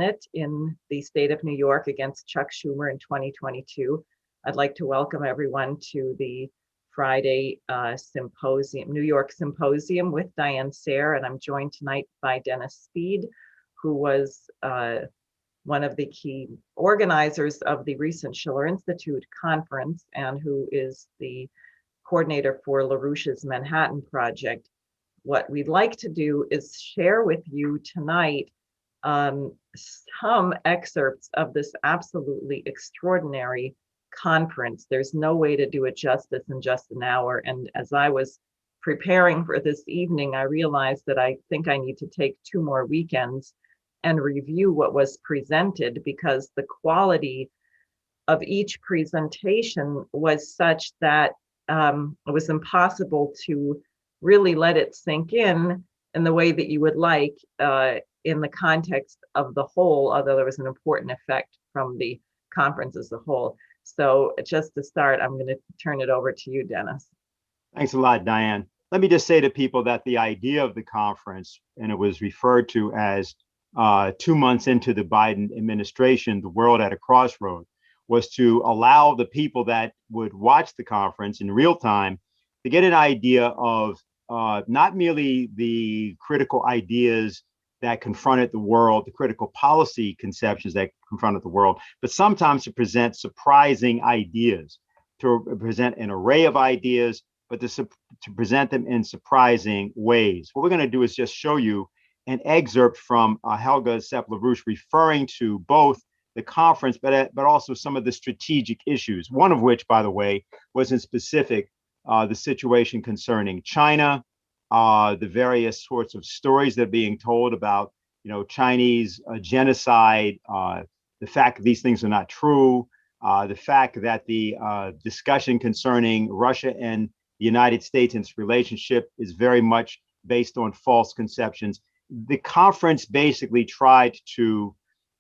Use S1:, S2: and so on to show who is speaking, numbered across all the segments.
S1: in the state of New York against Chuck Schumer in 2022. I'd like to welcome everyone to the Friday symposium, New York Symposium with Diane Sayre, and I'm joined tonight by Dennis Speed, who was one of the key organizers of the recent Schiller Institute conference and who is the coordinator for LaRouche's Manhattan Project. What we'd like to do is share with you tonight some excerpts of this absolutely extraordinary conference. There's no way to do it justice in just an hour. And as I was preparing for this evening, I realized that I think I need to take 2 more weekends and review what was presented, because the quality of each presentation was such that it was impossible to really let it sink in the way that you would like in the context of the whole, although there was an important effect from the conference as a whole. So just to start, I'm going to turn it over to you, Dennis.
S2: Thanks a lot, Diane. Let me just say to people that the idea of the conference, and it was referred to as 2 months into the Biden administration, the world at a crossroad, was to allow the people that would watch the conference in real time to get an idea of not merely the critical ideas that confronted the world, the critical policy conceptions that confronted the world, but sometimes to present surprising ideas, to present an array of ideas, but to present them in surprising ways. What we're going to do is just show you an excerpt from Helga Sepp-LaRouche referring to both the conference, but also some of the strategic issues, one of which, by the way, was in specific the situation concerning China, the various sorts of stories that are being told about, Chinese genocide, the fact that these things are not true, the fact that the discussion concerning Russia and the United States and its relationship is very much based on false conceptions. The conference basically tried to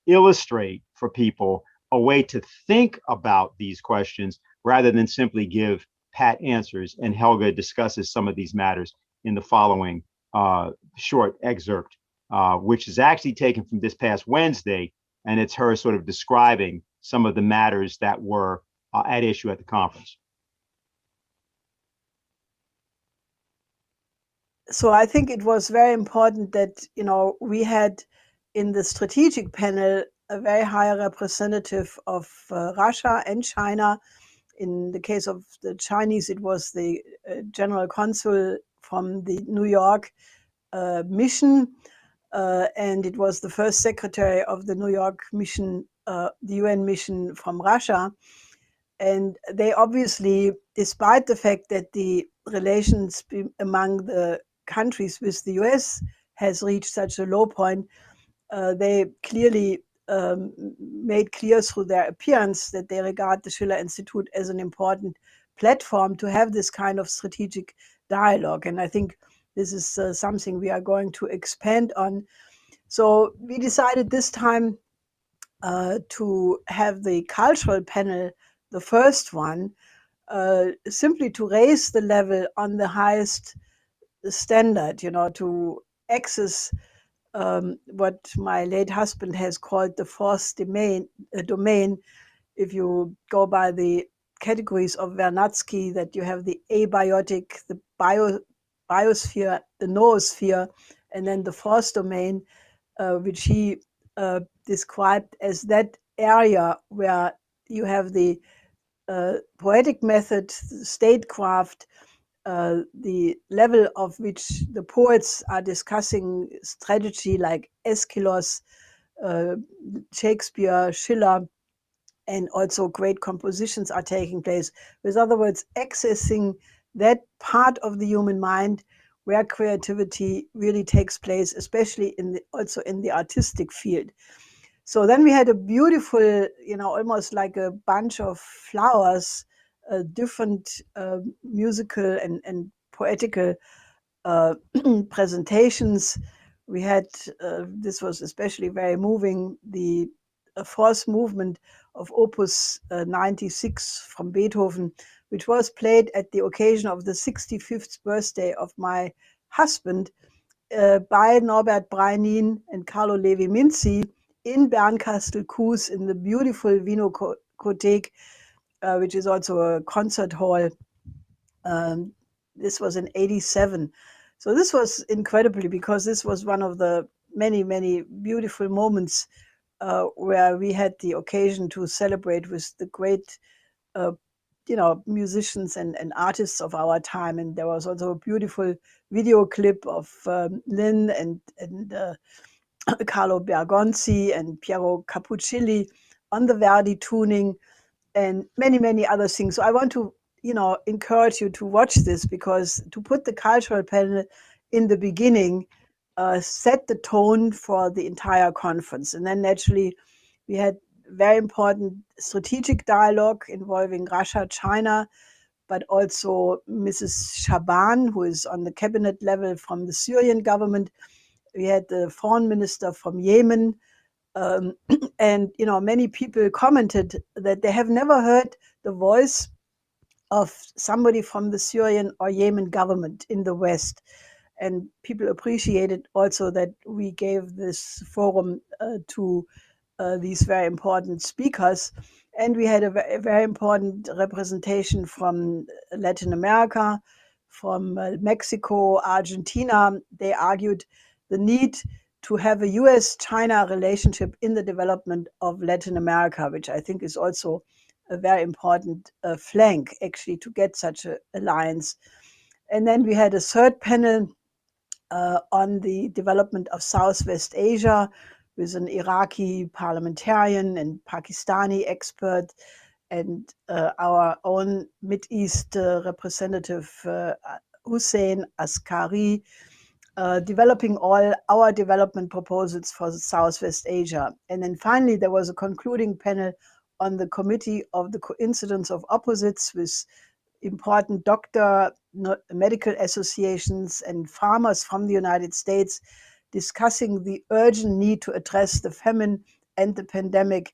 S2: illustrate for people a way to think about these questions rather than simply give pat answers. And Helga discusses some of these matters in the following short excerpt, which is actually taken from this past Wednesday, and it's her sort of describing some of the matters that were at issue at the conference.
S3: So I think it was very important that, we had in the strategic panel a very high representative of Russia and China. In the case of the Chinese, it was the general consul from the New York mission, and it was the first secretary of the New York mission, the UN mission from Russia. And they obviously, despite the fact that the relations among the countries with the US has reached such a low point, they clearly made clear through their appearance that they regard the Schiller Institute as an important platform to have this kind of strategic dialogue. And I think this is something we are going to expand on. So we decided this time to have the cultural panel, the first one, simply to raise the level on the highest standard, to access what my late husband has called the fourth domain. If you go by the categories of Vernadsky, that you have the abiotic, the biosphere, the noosphere, and then the fourth domain, which he described as that area where you have the poetic method, statecraft, the level of which the poets are discussing strategy, like Aeschylus, Shakespeare, Schiller, and also great compositions are taking place. With other words, accessing that part of the human mind where creativity really takes place, especially also in the artistic field. So then we had a beautiful, almost like a bunch of flowers, different musical and poetical presentations. We had, this was especially very moving, the fourth movement of Opus 96 from Beethoven, which was played at the occasion of the 65th birthday of my husband by Norbert Breinin and Carlo Levi-Minci in Bernkastel-Kues in the beautiful Winothek, which is also a concert hall. This was in '87. So this was incredibly, because this was one of the many, many beautiful moments where we had the occasion to celebrate with the great, musicians and artists of our time. And there was also a beautiful video clip of Lynn and Carlo Bergonzi and Piero Capuccilli on the Verdi tuning, and many, many other things. So I want to, encourage you to watch this, because to put the cultural panel in the beginning set the tone for the entire conference. And then naturally we had very important strategic dialogue involving Russia, China, but also Mrs. Shaban, who is on the cabinet level from the Syrian government. We had the foreign minister from Yemen. And many people commented that they have never heard the voice of somebody from the Syrian or Yemen government in the West. And people appreciated also that we gave this forum to these very important speakers. And we had a very important representation from Latin America, from Mexico, Argentina. They argued the need to have a US-China relationship in the development of Latin America, which I think is also a very important flank, actually, to get such an alliance. And then we had a third panel on the development of Southwest Asia with an Iraqi parliamentarian and Pakistani expert, and our own Mideast representative Hussein Askari, developing all our development proposals for Southwest Asia. And then finally, there was a concluding panel on the Committee of the Coincidence of Opposites with important doctor, medical associations and farmers from the United States, discussing the urgent need to address the famine and the pandemic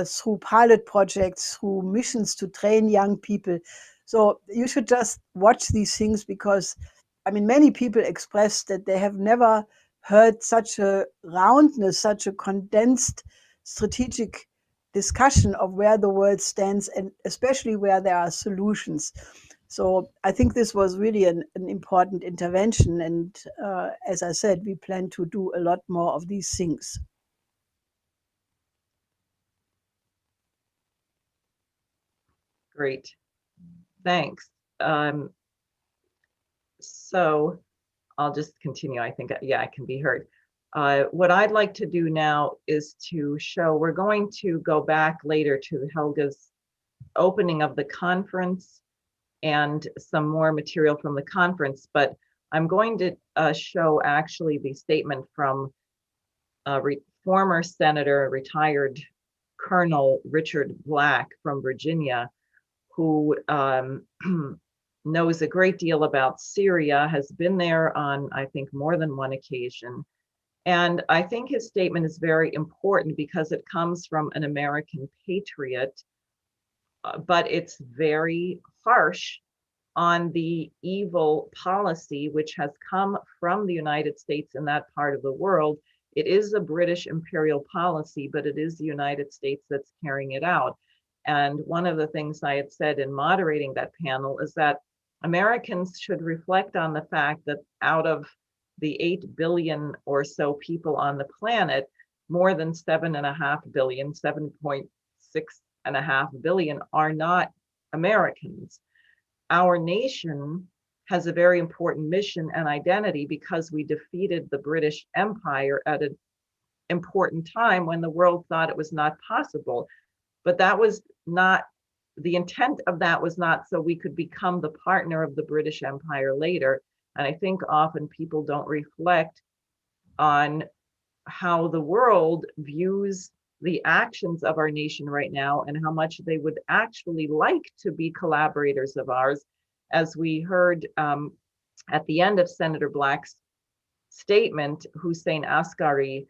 S3: through pilot projects, through missions to train young people. So you should just watch these things, because many people expressed that they have never heard such a roundness, such a condensed strategic discussion of where the world stands, and especially where there are solutions. So I think this was really an important intervention. And as I said, we plan to do a lot more of these things.
S1: Great, thanks. So I'll just continue. I think, yeah, I can be heard. What I'd like to do now is to show, we're going to go back later to Helga's opening of the conference and some more material from the conference, but I'm going to show actually the statement from former Senator, retired Colonel Richard Black from Virginia, who knows a great deal about Syria, has been there on, I think, more than one occasion. And I think his statement is very important because it comes from an American patriot, but it's very harsh on the evil policy which has come from the United States in that part of the world. It is a British imperial policy, but it is the United States that's carrying it out. And one of the things I had said in moderating that panel is that Americans should reflect on the fact that out of the 8 billion or so people on the planet, more than 7.5 billion, 7.6 billion are not Americans. Our nation has a very important mission and identity because we defeated the British Empire at an important time when the world thought it was not possible. But that was not, the intent of that was not so we could become the partner of the British Empire later. And I think often people don't reflect on how the world views the actions of our nation right now and how much they would actually like to be collaborators of ours. As we heard at the end of Senator Black's statement, Hussein Askari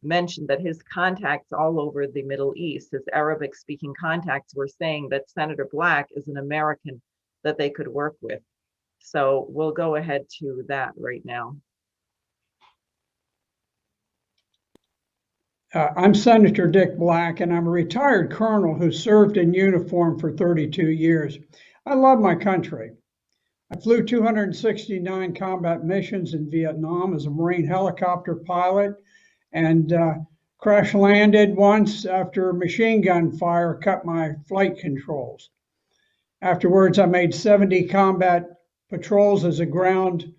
S1: mentioned that his contacts all over the Middle East, his Arabic speaking contacts, were saying that Senator Black is an American that they could work with. So we'll go ahead to that right now.
S4: I'm Senator Dick Black, and I'm a retired colonel who served in uniform for 32 years. I love my country. I flew 269 combat missions in Vietnam as a Marine helicopter pilot and crash landed once after machine gun fire cut my flight controls. Afterwards, I made 70 combat patrols as a ground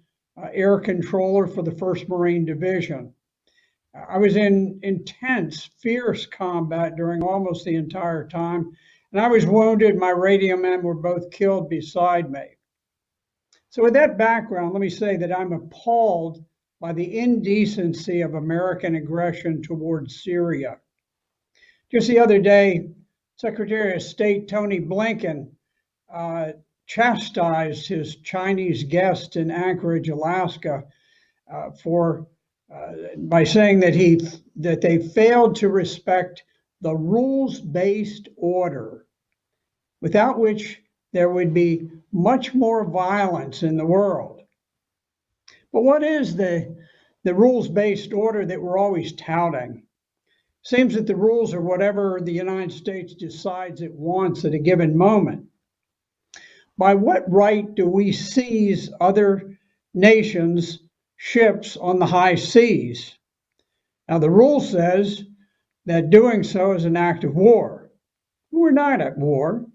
S4: air controller for the 1st Marine Division. I was in intense, fierce combat during almost the entire time, and I was wounded. My radio men were both killed beside me. So with that background, let me say that I'm appalled by the indecency of American aggression towards Syria. Just the other day, Secretary of State Tony Blinken chastised his Chinese guest in Anchorage, Alaska, by saying that they failed to respect the rules-based order, without which there would be much more violence in the world. But what is the rules-based order that we're always touting? Seems that the rules are whatever the United States decides it wants at a given moment. By what right do we seize other nations' ships on the high seas? Now, the rule says that doing so is an act of war. We're not at war.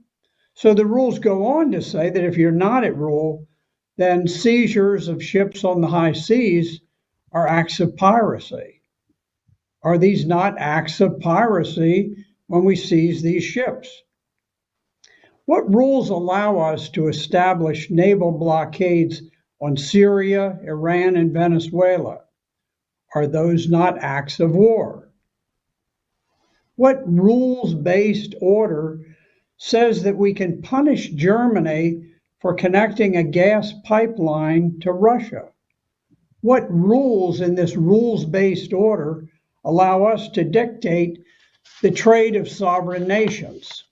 S4: So the rules go on to say that if you're not at war, then seizures of ships on the high seas are acts of piracy. Are these not acts of piracy when we seize these ships? What rules allow us to establish naval blockades on Syria, Iran, and Venezuela? Are those not acts of war? What rules-based order says that we can punish Germany for connecting a gas pipeline to Russia? What rules in this rules-based order allow us to dictate the trade of sovereign nations?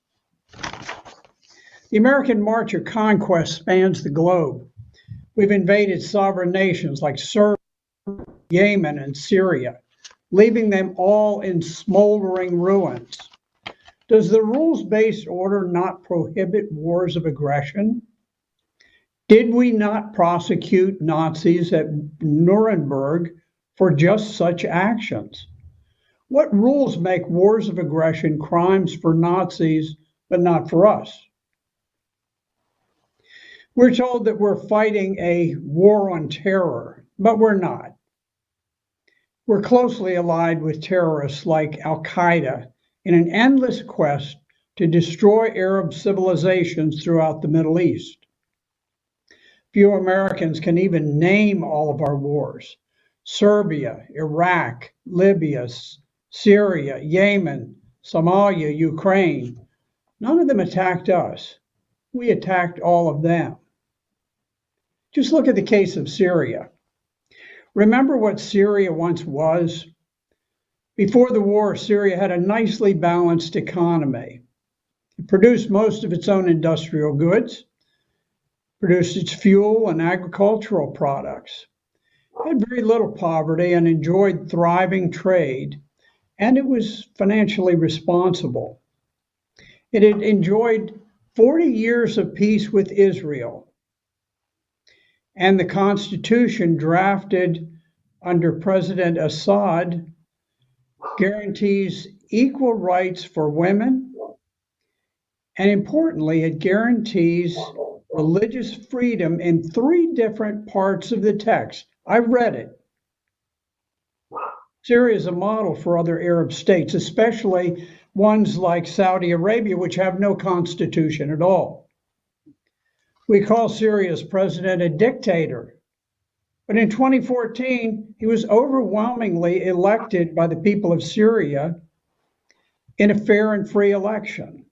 S4: The American March of Conquest spans the globe. We've invaded sovereign nations like Serbia, Yemen, and Syria, leaving them all in smoldering ruins. Does the rules-based order not prohibit wars of aggression? Did we not prosecute Nazis at Nuremberg for just such actions? What rules make wars of aggression crimes for Nazis, but not for us? We're told that we're fighting a war on terror, but we're not. We're closely allied with terrorists like Al-Qaeda in an endless quest to destroy Arab civilizations throughout the Middle East. Few Americans can even name all of our wars: Serbia, Iraq, Libya, Syria, Yemen, Somalia, Ukraine. None of them attacked us. We attacked all of them. Just look at the case of Syria. Remember what Syria once was? Before the war, Syria had a nicely balanced economy. It produced most of its own industrial goods, produced its fuel and agricultural products, had very little poverty and enjoyed thriving trade, and it was financially responsible. It had enjoyed 40 years of peace with Israel, and the constitution drafted under President Assad guarantees equal rights for women, and importantly, it guarantees religious freedom in 3 different parts of the text. I read it. Syria is a model for other Arab states, especially ones like Saudi Arabia, which have no constitution at all. We call Syria's president a dictator, but in 2014, he was overwhelmingly elected by the people of Syria in a fair and free election.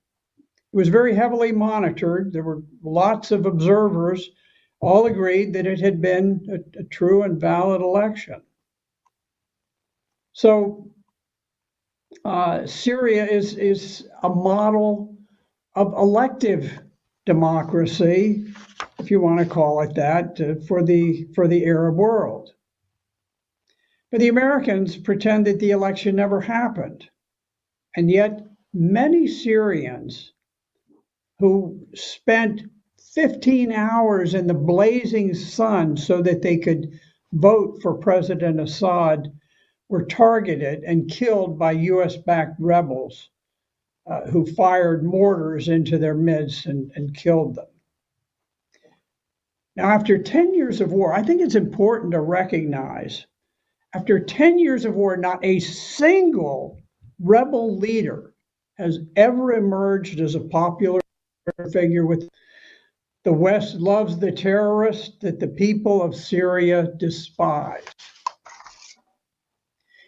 S4: It was very heavily monitored. There were lots of observers, all agreed that it had been a true and valid election. So Syria is a model of elective democracy, if you want to call it that, for the Arab world. But the Americans pretend that the election never happened. And yet many Syrians who spent 15 hours in the blazing sun so that they could vote for President Assad were targeted and killed by US-backed rebels who fired mortars into their midst and killed them. Now, after 10 years of war, I think it's important to recognize, after 10 years of war, not a single rebel leader has ever emerged as a popular figure with the West loves the terrorist that the people of Syria despise.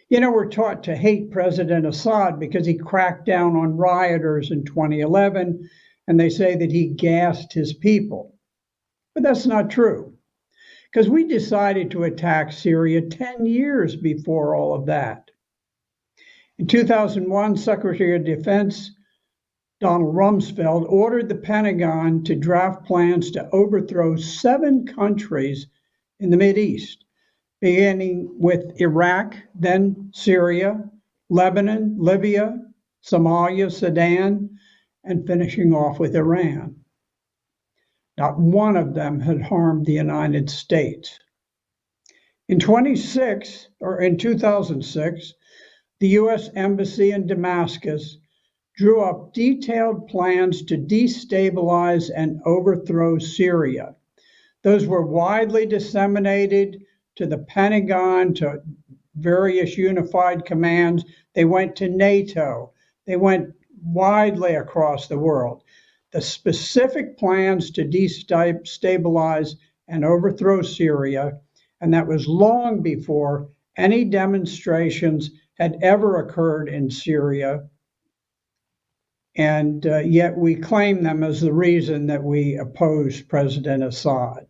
S4: You know, we're taught to hate President Assad because he cracked down on rioters in 2011, and they say that he gassed his people. But that's not true, because we decided to attack Syria 10 years before all of that. In 2001, Secretary of Defense Donald Rumsfeld ordered the Pentagon to draft plans to overthrow 7 countries in the Mideast, beginning with Iraq, then Syria, Lebanon, Libya, Somalia, Sudan, and finishing off with Iran. Not one of them had harmed the United States. In 2006, the US Embassy in Damascus drew up detailed plans to destabilize and overthrow Syria. Those were widely disseminated to the Pentagon, to various unified commands. They went to NATO. They went widely across the world. The specific plans to destabilize and overthrow Syria, and that was long before any demonstrations had ever occurred in Syria. And yet we claim them as the reason that we oppose President Assad.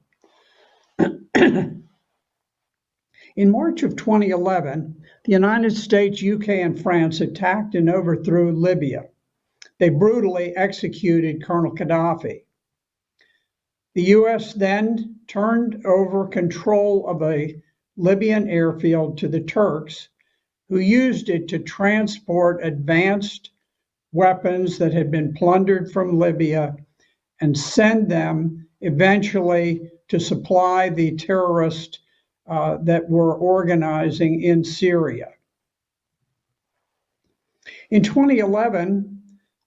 S4: In March of 2011, the United States, UK, and France attacked and overthrew Libya. They brutally executed Colonel Gaddafi. The US then turned over control of a Libyan airfield to the Turks, who used it to transport advanced weapons that had been plundered from Libya and send them eventually to supply the terrorists that were organizing in Syria. In 2011,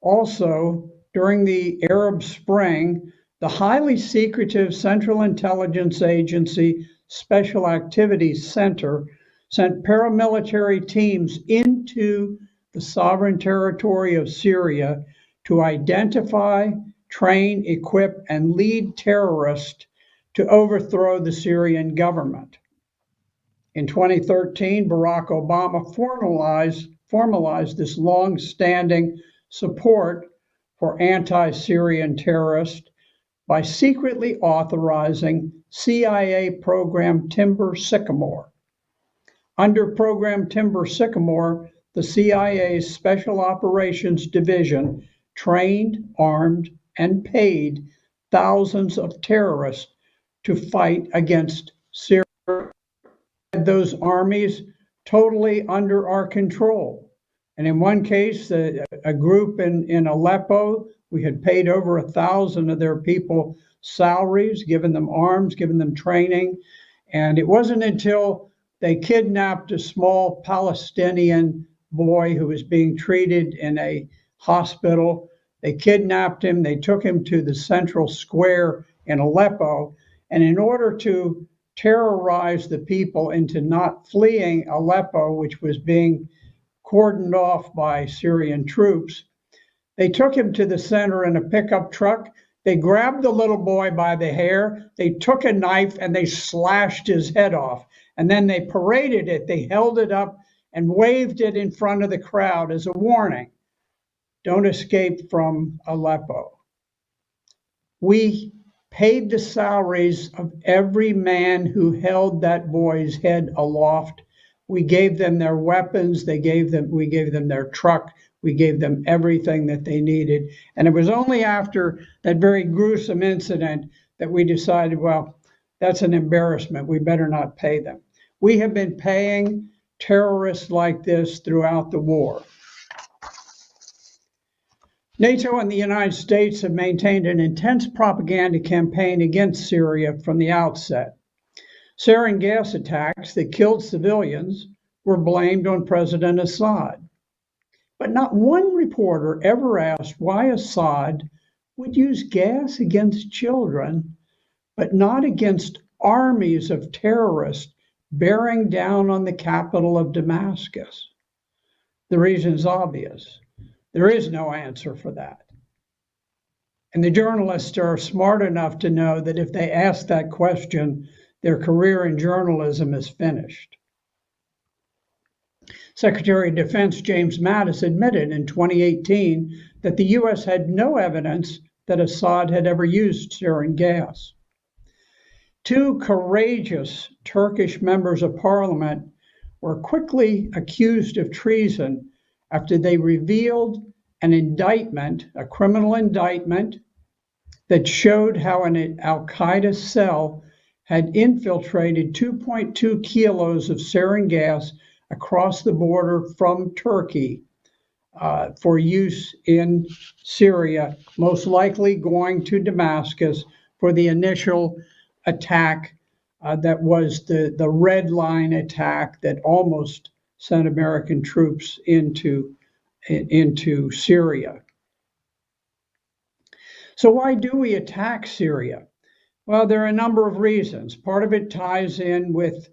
S4: also during the Arab Spring, the highly secretive Central Intelligence Agency Special Activities Center sent paramilitary teams into the sovereign territory of Syria to identify, train, equip, and lead terrorists to overthrow the Syrian government. In 2013, Barack Obama formalized this long-standing support for anti-Syrian terrorists by secretly authorizing CIA program Timber Sycamore. Under program Timber Sycamore, the CIA's Special Operations Division trained, armed, and paid thousands of terrorists to fight against Syria. Those armies totally under our control. And in one case, a group in Aleppo, we had paid over 1,000 of their people salaries, given them arms, given them training. And it wasn't until they kidnapped a small Palestinian boy who was being treated in a hospital. They kidnapped him, they took him to the central square in Aleppo, and in order to terrorize the people into not fleeing Aleppo, which was being cordoned off by Syrian troops, they took him to the center in a pickup truck. They grabbed the little boy by the hair, they took a knife and they slashed his head off. And then they paraded it, they held it up and waved it in front of the crowd as a warning. Don't escape from Aleppo. We paid the salaries of every man who held that boy's head aloft. We gave them their weapons, we gave them their truck, we gave them everything that they needed. And it was only after that very gruesome incident that we decided, well, that's an embarrassment, we better not pay them. We have been paying terrorists like this throughout the war. NATO and the United States have maintained an intense propaganda campaign against Syria from the outset. Sarin gas attacks that killed civilians were blamed on President Assad. But not one reporter ever asked why Assad would use gas against children, but not against armies of terrorists bearing down on the capital of Damascus. The reason is obvious. There is no answer for that. And the journalists are smart enough to know that if they ask that question, their career in journalism is finished. Secretary of Defense James Mattis admitted in 2018 that the U.S. had no evidence that Assad had ever used sarin gas. Two courageous Turkish members of parliament were quickly accused of treason after they revealed an indictment, a criminal indictment, that showed how an al-Qaeda cell had infiltrated 2.2 kilos of sarin gas across the border from Turkey for use in Syria, most likely going to Damascus for the initial attack that was the red line attack that almost sent American troops into Syria. So why do we attack Syria? Well, there are a number of reasons. Part of it ties in with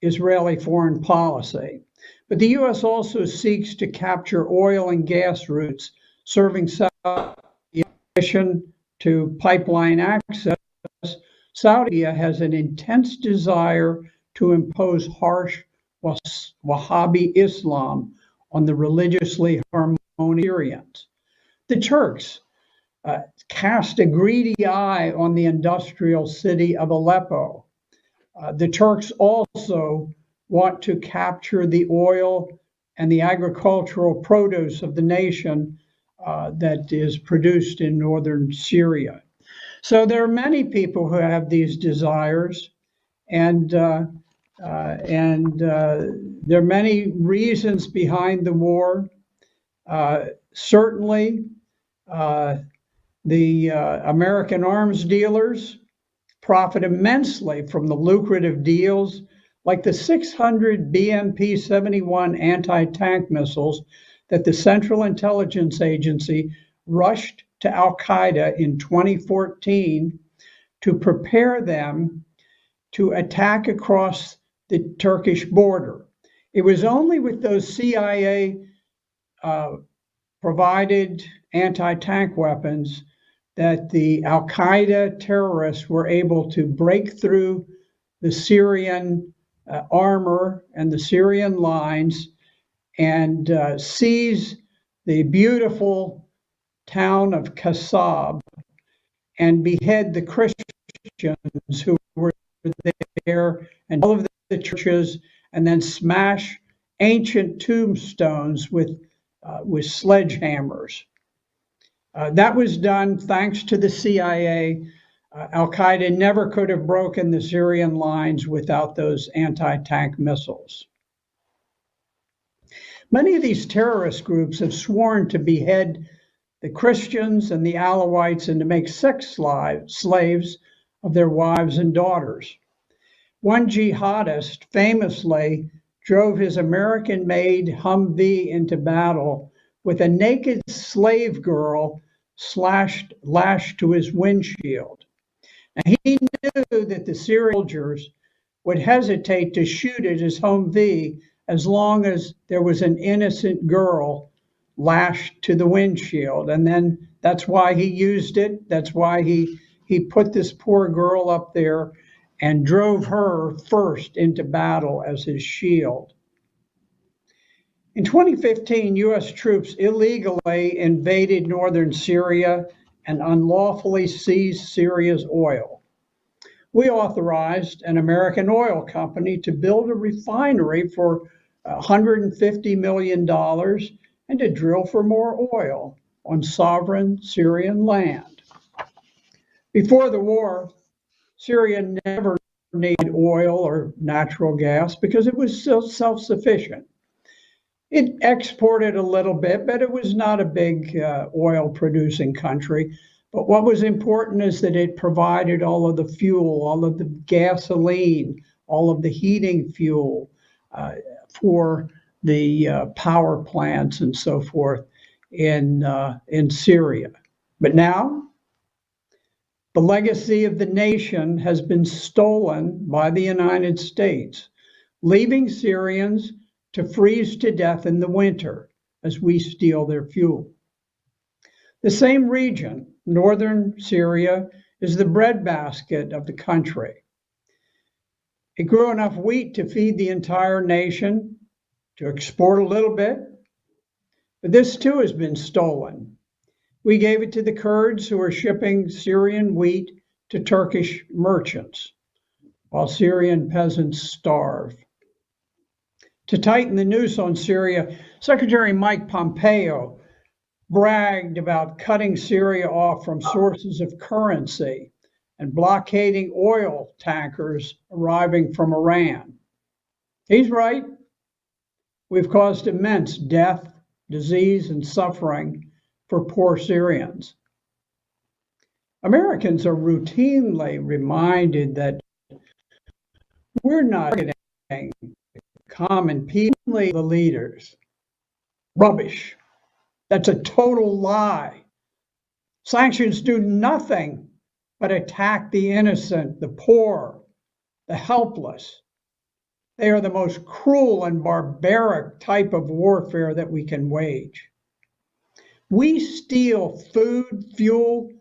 S4: Israeli foreign policy. But the U.S. also seeks to capture oil and gas routes serving Saudi. In addition to pipeline access, Saudi Arabia has an intense desire to impose harsh Wahhabi Islam on the religiously harmonious Syrians. The Turks cast a greedy eye on the industrial city of Aleppo. The Turks also want to capture the oil and the agricultural produce of the nation that is produced in northern Syria. So there are many people who have these desires, and there are many reasons behind the war. Certainly, the American arms dealers profit immensely from the lucrative deals like the 600 BMP-71 anti-tank missiles that the Central Intelligence Agency rushed to al-Qaeda in 2014 to prepare them to attack across the Turkish border. It was only with those CIA provided anti-tank weapons that the al-Qaeda terrorists were able to break through the Syrian armor and the Syrian lines and seize the beautiful town of Kasab and behead the Christians who were there and all of the churches, and then smash ancient tombstones with sledgehammers. That was done thanks to the CIA. Al-Qaeda never could have broken the Syrian lines without those anti-tank missiles. Many of these terrorist groups have sworn to behead the Christians and the Alawites and to make sex slaves of their wives and daughters. One jihadist famously drove his American-made Humvee into battle with a naked slave girl lashed to his windshield. And he knew that the Syrian soldiers would hesitate to shoot at his Humvee as long as there was an innocent girl lashed to the windshield. And then that's why he used it. That's why he put this poor girl up there and drove her first into battle as his shield. In 2015, U.S. troops illegally invaded northern Syria and unlawfully seized Syria's oil. We authorized an American oil company to build a refinery for $150 million and to drill for more oil on sovereign Syrian land. Before the war, Syria never need oil or natural gas because it was still self-sufficient. It exported a little bit, but it was not a big oil producing country. But what was important is that it provided all of the fuel, all of the gasoline, all of the heating fuel for the power plants and so forth in Syria. But now the legacy of the nation has been stolen by the United States, leaving Syrians to freeze to death in the winter as we steal their fuel. The same region, northern Syria, is the breadbasket of the country. It grew enough wheat to feed the entire nation, to export a little bit, but this too has been stolen. We gave it to the Kurds who are shipping Syrian wheat to Turkish merchants, while Syrian peasants starve. To tighten the noose on Syria, Secretary Mike Pompeo bragged about cutting Syria off from sources of currency and blockading oil tankers arriving from Iran. He's right. We've caused immense death, disease, and suffering for poor Syrians. Americans are routinely reminded that we're not targeting common people, the leaders. Rubbish. That's a total lie. Sanctions do nothing but attack the innocent, the poor, the helpless. They are the most cruel and barbaric type of warfare that we can wage. We steal food, fuel,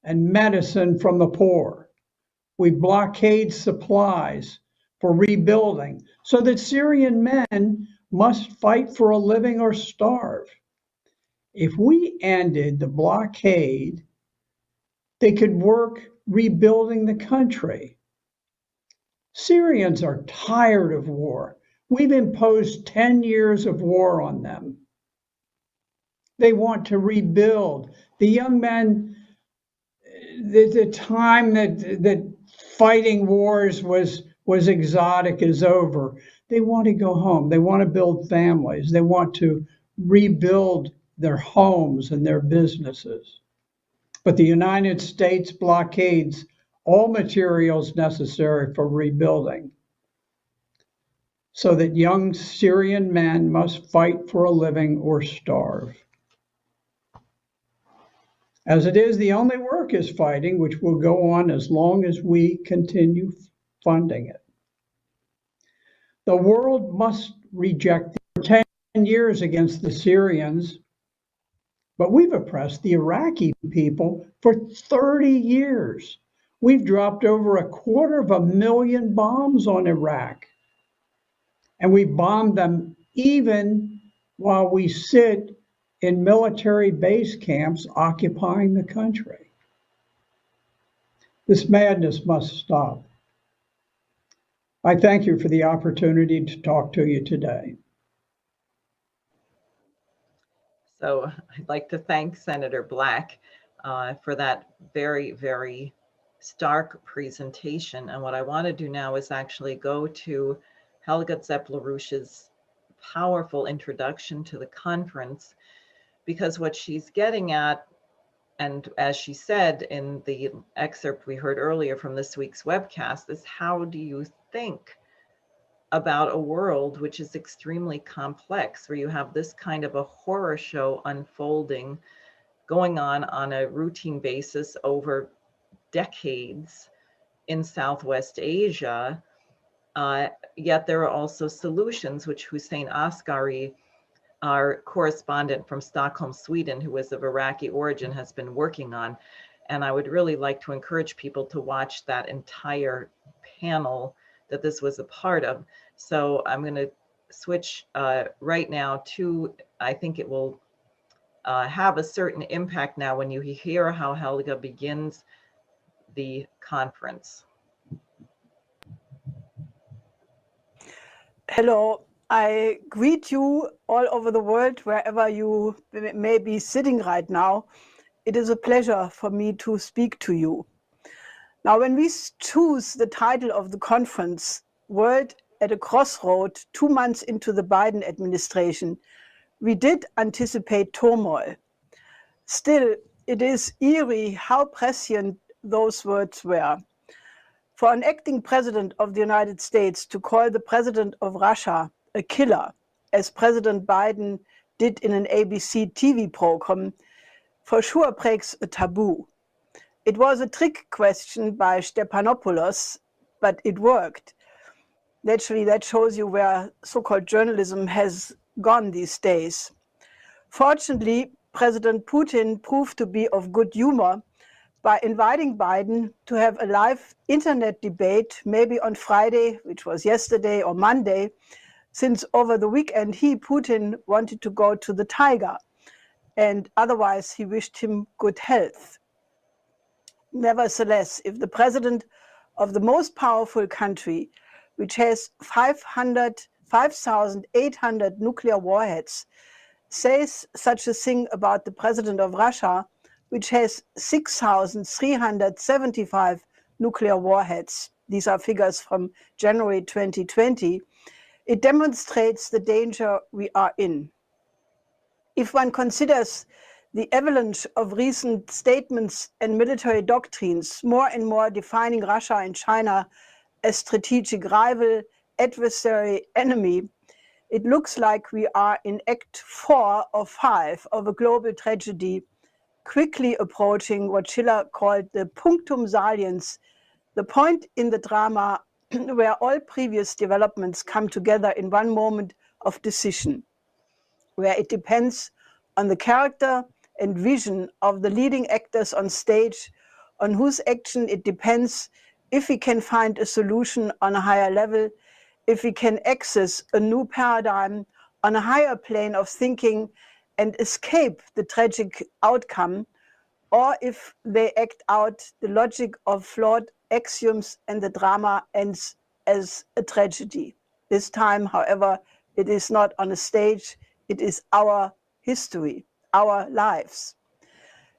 S4: and medicine from the poor. We blockade supplies for rebuilding so that Syrian men must fight for a living or starve. If we ended the blockade, they could work rebuilding the country. Syrians are tired of war. We've imposed 10 years of war on them. They want to rebuild. The young men, the time that fighting wars was exotic is over. They want to go home. They want to build families. They want to rebuild their homes and their businesses. But the United States blockades all materials necessary for rebuilding, so that young Syrian men must fight for a living or starve. As it is, the only work is fighting, which will go on as long as we continue funding it. The world must reject for 10 years against the Syrians, but we've oppressed the Iraqi people for 30 years. We've dropped over 250,000 bombs on Iraq, and we bombed them even while we sit in military base camps occupying the country. This madness must stop. I thank you for the opportunity to talk to you today.
S1: So I'd like to thank Senator Black for that very, very stark presentation. And what I want to do now is actually go to Helga Zepp-LaRouche's powerful introduction to the conference, because what she's getting at, and as she said in the excerpt we heard earlier from this week's webcast, is how do you think about a world which is extremely complex, where you have this kind of a horror show unfolding, going on a routine basis over decades in Southwest Asia, yet there are also solutions, which Hussein Askari, our correspondent from Stockholm, Sweden, who is of Iraqi origin, has been working on. And I would really like to encourage people to watch that entire panel that this was a part of. So I'm going to switch right now to, I think it will have a certain impact now when you hear how Helga begins the conference.
S3: Hello, I greet you all over the world, wherever you may be sitting right now. It is a pleasure for me to speak to you. Now, when we choose the title of the conference, World at a Crossroad, 2 months into the Biden administration, we did anticipate turmoil. Still, it is eerie how prescient those words were. For an acting president of the United States to call the president of Russia a killer, as President Biden did in an ABC TV program, for sure breaks a taboo. It was a trick question by Stephanopoulos, but it worked. Naturally, that shows you where so-called journalism has gone these days. Fortunately, President Putin proved to be of good humor by inviting Biden to have a live internet debate, maybe on Friday, which was yesterday, or Monday, since over the weekend Putin, wanted to go to the Tiger, and otherwise he wished him good health. Nevertheless, if the president of the most powerful country, which has 5,800 nuclear warheads, says such a thing about the president of Russia, which has 6,375 nuclear warheads, these are figures from January 2020, it demonstrates the danger we are in. If one considers the avalanche of recent statements and military doctrines, more and more defining Russia and China as strategic rival, adversary, enemy, it looks like we are in Act 4 or 5 of a global tragedy, quickly approaching what Schiller called the punctum saliens, the point in the drama where all previous developments come together in one moment of decision, where it depends on the character and vision of the leading actors on stage, on whose action it depends if we can find a solution on a higher level, if we can access a new paradigm on a higher plane of thinking and escape the tragic outcome, or if they act out the logic of flawed axioms and the drama ends as a tragedy. This time, however, it is not on a stage, it is our history, our lives.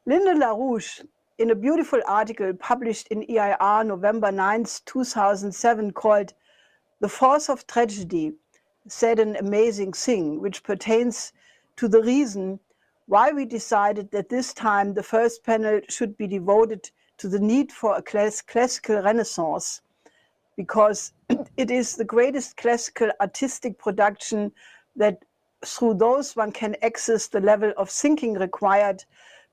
S3: Linda LaRouche, in a beautiful article published in EIR November 9, 2007, called The Force of Tragedy, said an amazing thing, which pertains to the reason why we decided that this time the first panel should be devoted to the need for a classical renaissance, because it is the greatest classical artistic production that through those one can access the level of thinking required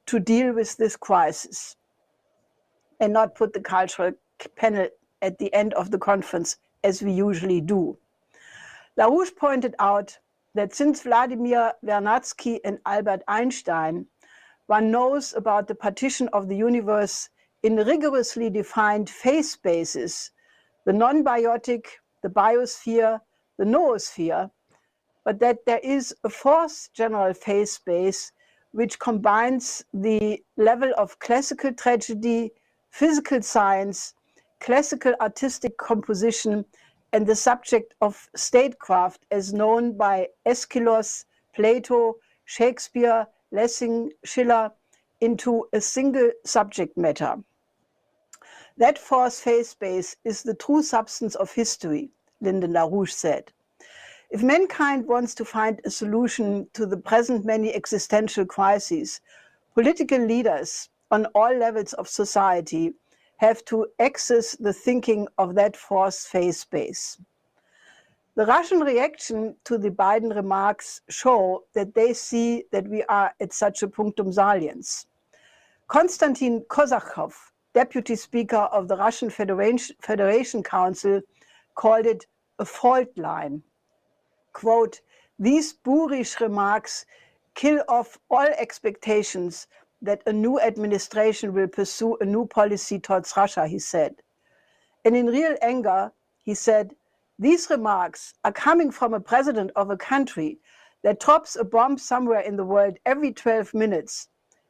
S3: to deal with this crisis, and not put the cultural panel at the end of the conference as we usually do. LaRouche pointed out that since Vladimir Vernadsky and Albert Einstein, one knows about the partition of the universe in rigorously defined phase spaces, the non-biotic, the biosphere, the noosphere, but that there is a fourth general phase space which combines the level of classical tragedy, physical science, classical artistic composition, and the subject of statecraft as known by Aeschylus, Plato, Shakespeare, Lessing, Schiller, into a single subject matter. That fourth phase space is the true substance of history, Lyndon LaRouche said. If mankind wants to find a solution to the present many existential crises, political leaders on all levels of society have to access the thinking of that fourth phase space. The Russian reaction to the Biden remarks show that they see that we are at such a punctum saliens. Konstantin Kosakhov, deputy speaker of the Russian Federation Council, called it a fault line. Quote, "These boorish remarks kill off all expectations that a new administration will pursue a new policy towards Russia," he said. And in real anger, he said, "These remarks are coming from a president of a country that drops a bomb somewhere in the world every 12 minutes.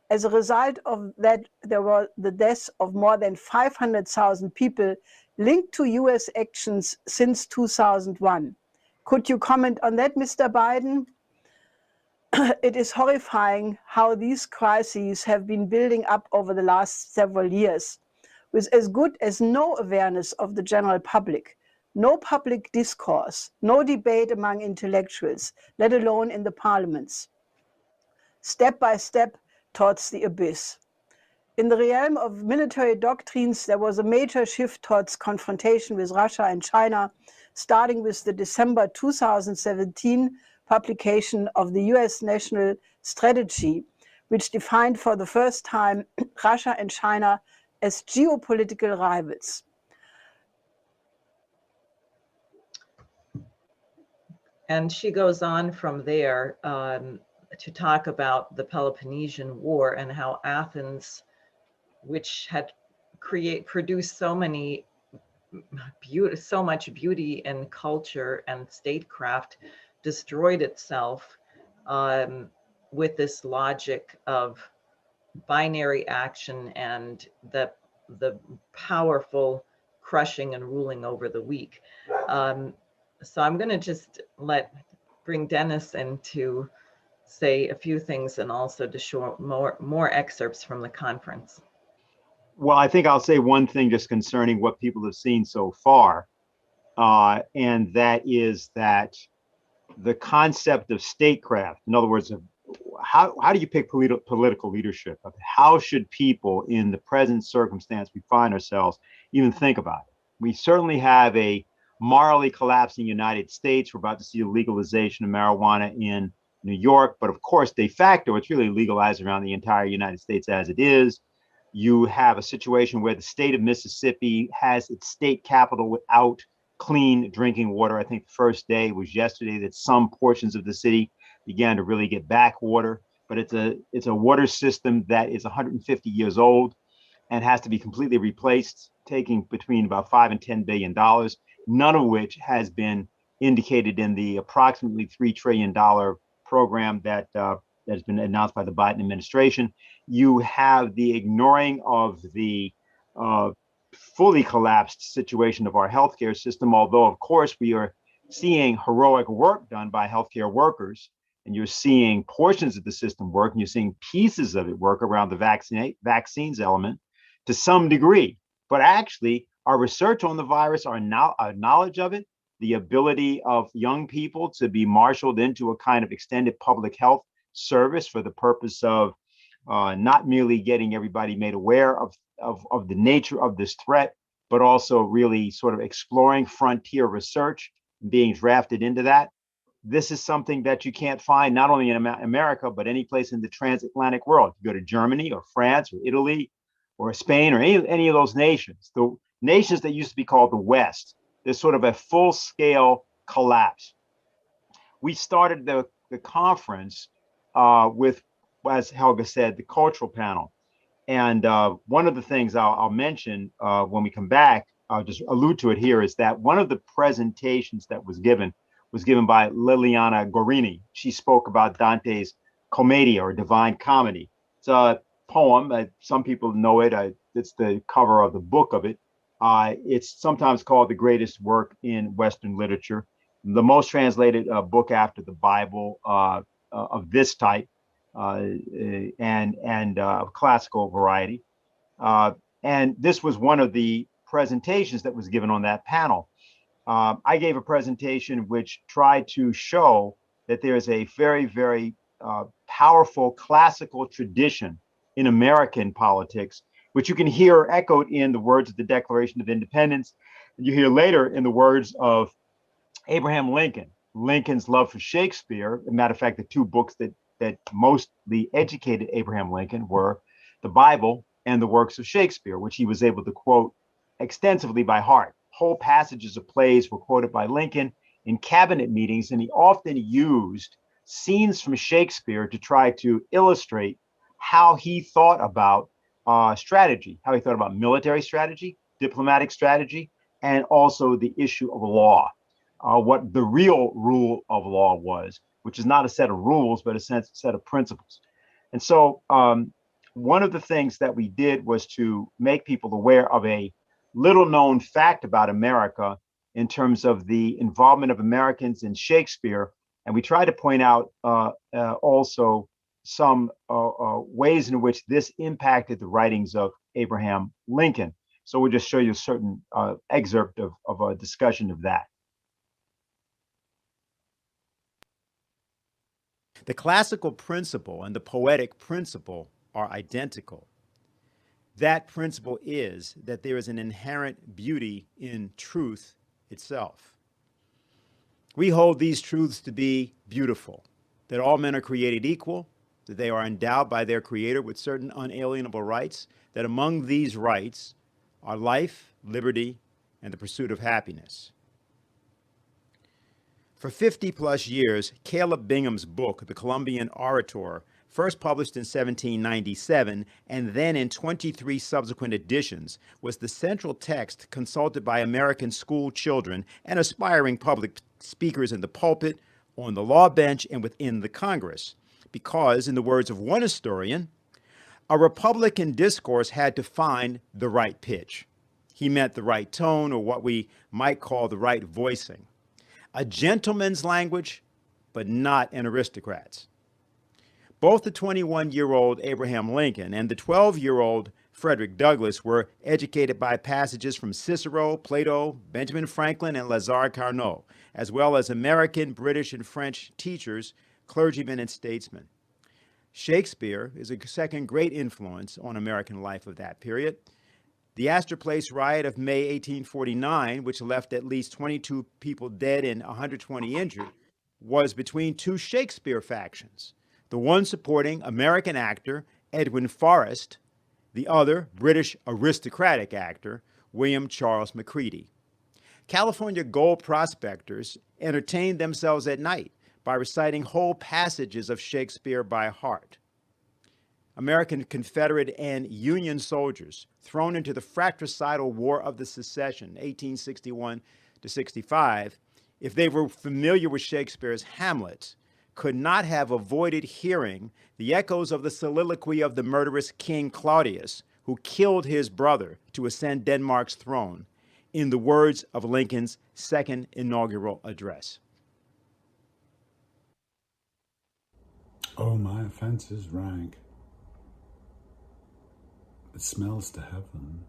S3: As a result of that, there were the deaths of more than 500,000 people linked to US actions since 2001. Could you comment on that, Mr. Biden? It is horrifying how these crises have been building up over the last several years, with as good as no awareness of the general public, no public discourse, no debate among intellectuals, let alone in the parliaments. Step by step towards the abyss. In the realm of military doctrines, there was a major shift towards confrontation with Russia and China, starting with the December 2017 publication of the US National Strategy, which defined for the first time Russia and China as geopolitical rivals.
S1: And she goes on from there to talk about the Peloponnesian War and how Athens, which had produced so much beauty and culture and statecraft, destroyed itself with this logic of binary action and the powerful crushing and ruling over the weak. So I'm going to just bring Dennis in to say a few things and also to show more excerpts from the conference.
S2: Well, I think I'll say one thing just concerning what people have seen so far, and that is that the concept of statecraft, in other words, how do you pick political leadership? How should people in the present circumstance we find ourselves even think about it? We certainly have a morally collapsing United States. We're about to see a legalization of marijuana in New York, but of course, de facto, it's really legalized around the entire United States as it is. You have a situation where the state of Mississippi has its state capital without clean drinking water. I think the first day was yesterday that some portions of the city began to really get back water, but it's a water system that is 150 years old and has to be completely replaced, taking between about $5 and $10 billion, none of which has been indicated in the approximately $3 trillion program that has been announced by the Biden administration. You have the ignoring of the fully collapsed situation of our healthcare system, although, of course, we are seeing heroic work done by healthcare workers, and you're seeing portions of the system work, and you're seeing pieces of it work around the vaccines element to some degree. But actually, our research on the virus, our knowledge of it, the ability of young people to be marshaled into a kind of extended public health service for the purpose of not merely getting everybody made aware of the nature of this threat, but also really sort of exploring frontier research, being drafted into that. This is something that you can't find not only in America, but any place in the transatlantic world. You go to Germany or France or Italy or Spain or any of those nations, the nations that used to be called the West, there's sort of a full-scale collapse. We started the conference with, as Helga said, the cultural panel. And one of the things I'll mention when we come back, I'll just allude to it here, is that one of the presentations that was given by Liliana Gorini. She spoke about Dante's Commedia, or Divine Comedy. It's a poem. Some people know it. It's the cover of the book of it. It's sometimes called the greatest work in Western literature, the most translated book after the Bible of this type, and of classical variety. And this was one of the presentations that was given on that panel. I gave a presentation which tried to show that there is a very, very powerful classical tradition in American politics, which you can hear echoed in the words of the Declaration of Independence. And you hear later in the words of Abraham Lincoln, Lincoln's love for Shakespeare. As a matter of fact, the two books that mostly educated Abraham Lincoln were the Bible and the works of Shakespeare, which he was able to quote extensively by heart. Whole passages of plays were quoted by Lincoln in cabinet meetings, and he often used scenes from Shakespeare to try to illustrate how he thought about strategy, how he thought about military strategy, diplomatic strategy, and also the issue of law, what the real rule of law was, which is not a set of rules, but a set of principles. And so one of the things that we did was to make people aware of a little known fact about America in terms of the involvement of Americans in Shakespeare. And we try to point out also some ways in which this impacted the writings of Abraham Lincoln. So we'll just show you a certain excerpt of a discussion of that.
S5: The classical principle and the poetic principle are identical. That principle is that there is an inherent beauty in truth itself. We hold these truths to be beautiful, that all men are created equal, that they are endowed by their Creator with certain unalienable rights, that among these rights are life, liberty, and the pursuit of happiness. For 50 plus years, Caleb Bingham's book, The Columbian Orator, first published in 1797 and then in 23 subsequent editions, was the central text consulted by American school children and aspiring public speakers in the pulpit, on the law bench, and within the Congress. Because, in the words of one historian, a Republican discourse had to find the right pitch. He meant the right tone, or what we might call the right voicing. A gentleman's language, but not an aristocrat's. Both the 21-year-old Abraham Lincoln and the 12-year-old Frederick Douglass were educated by passages from Cicero, Plato, Benjamin Franklin, and Lazare Carnot, as well as American, British, and French teachers, clergymen, and statesmen. Shakespeare is a second great influence on American life of that period. The Astor Place riot of May 1849, which left at least 22 people dead and 120 injured, was between two Shakespeare factions, the one supporting American actor Edwin Forrest, the other British aristocratic actor William Charles Macready. California gold prospectors entertained themselves at night by reciting whole passages of Shakespeare by heart. American Confederate and Union soldiers thrown into the fratricidal War of the Secession, 1861 to 65, if they were familiar with Shakespeare's Hamlet, could not have avoided hearing the echoes of the soliloquy of the murderous King Claudius, who killed his brother to ascend Denmark's throne, in the words of Lincoln's second inaugural address.
S6: Oh, my offense is rank. It smells to heaven.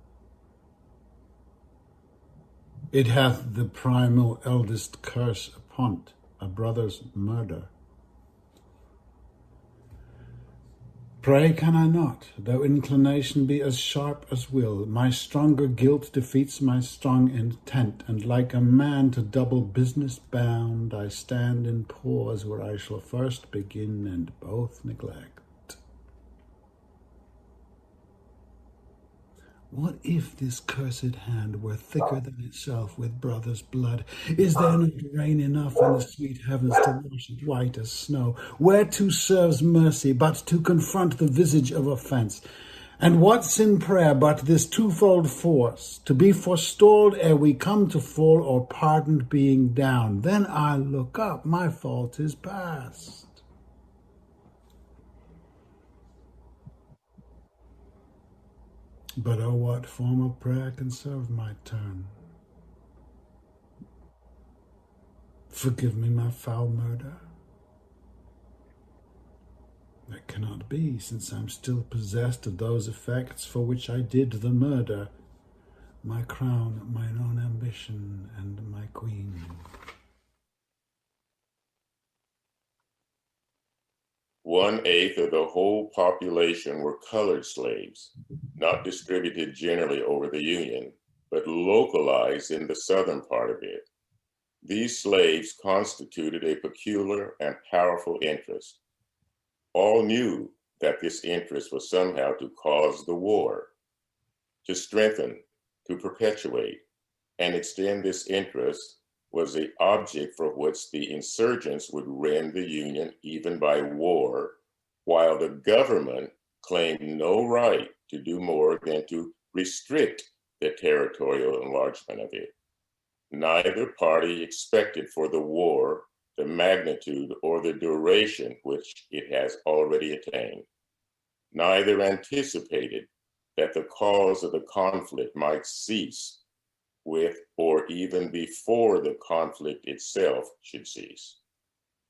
S6: It hath the primal eldest curse upon't, a brother's murder. Pray can I not, though inclination be as sharp as will, my stronger guilt defeats my strong intent, and like a man to double business bound, I stand in pause where I shall first begin and both neglect. What if this cursed hand were thicker than itself with brother's blood? Is there not rain enough in the sweet heavens to wash it white as snow? Whereto serves mercy but to confront the visage of offense? And what's in prayer but this twofold force, to be forestalled ere we come to fall, or pardoned being down? Then I look up, my fault is past. But oh, what form of prayer can serve my turn? Forgive me my foul murder. That cannot be, since I'm still possessed of those effects for which I did the murder. My crown, mine own ambition, and my queen.
S7: 1/8 of the whole population were colored slaves, not distributed generally over the Union, but localized in the southern part of it. These slaves constituted a peculiar and powerful interest. All knew that this interest was somehow to cause the war, to strengthen, to perpetuate, and extend this interest was the object for which the insurgents would rend the Union even by war, while the government claimed no right to do more than to restrict the territorial enlargement of it. Neither party expected for the war the magnitude or the duration which it has already attained. Neither anticipated that the cause of the conflict might cease with or even before the conflict itself should cease.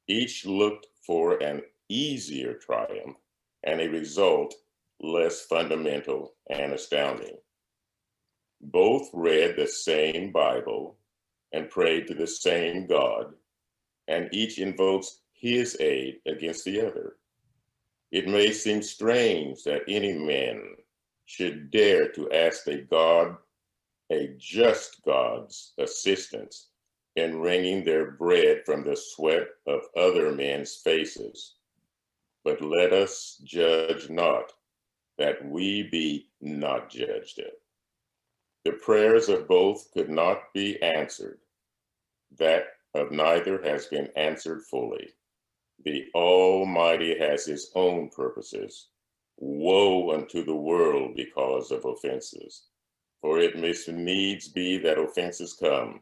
S7: Each looked for an easier triumph and a result less fundamental and astounding. Both read the same Bible and prayed to the same God, and each invokes his aid against the other. It may seem strange that any man should dare to ask a just God's assistance in wringing their bread from the sweat of other men's faces. But let us judge not, that we be not judged. The prayers of both could not be answered. That of neither has been answered fully. The Almighty has his own purposes. Woe unto the world because of offenses. For it must needs be that offenses come,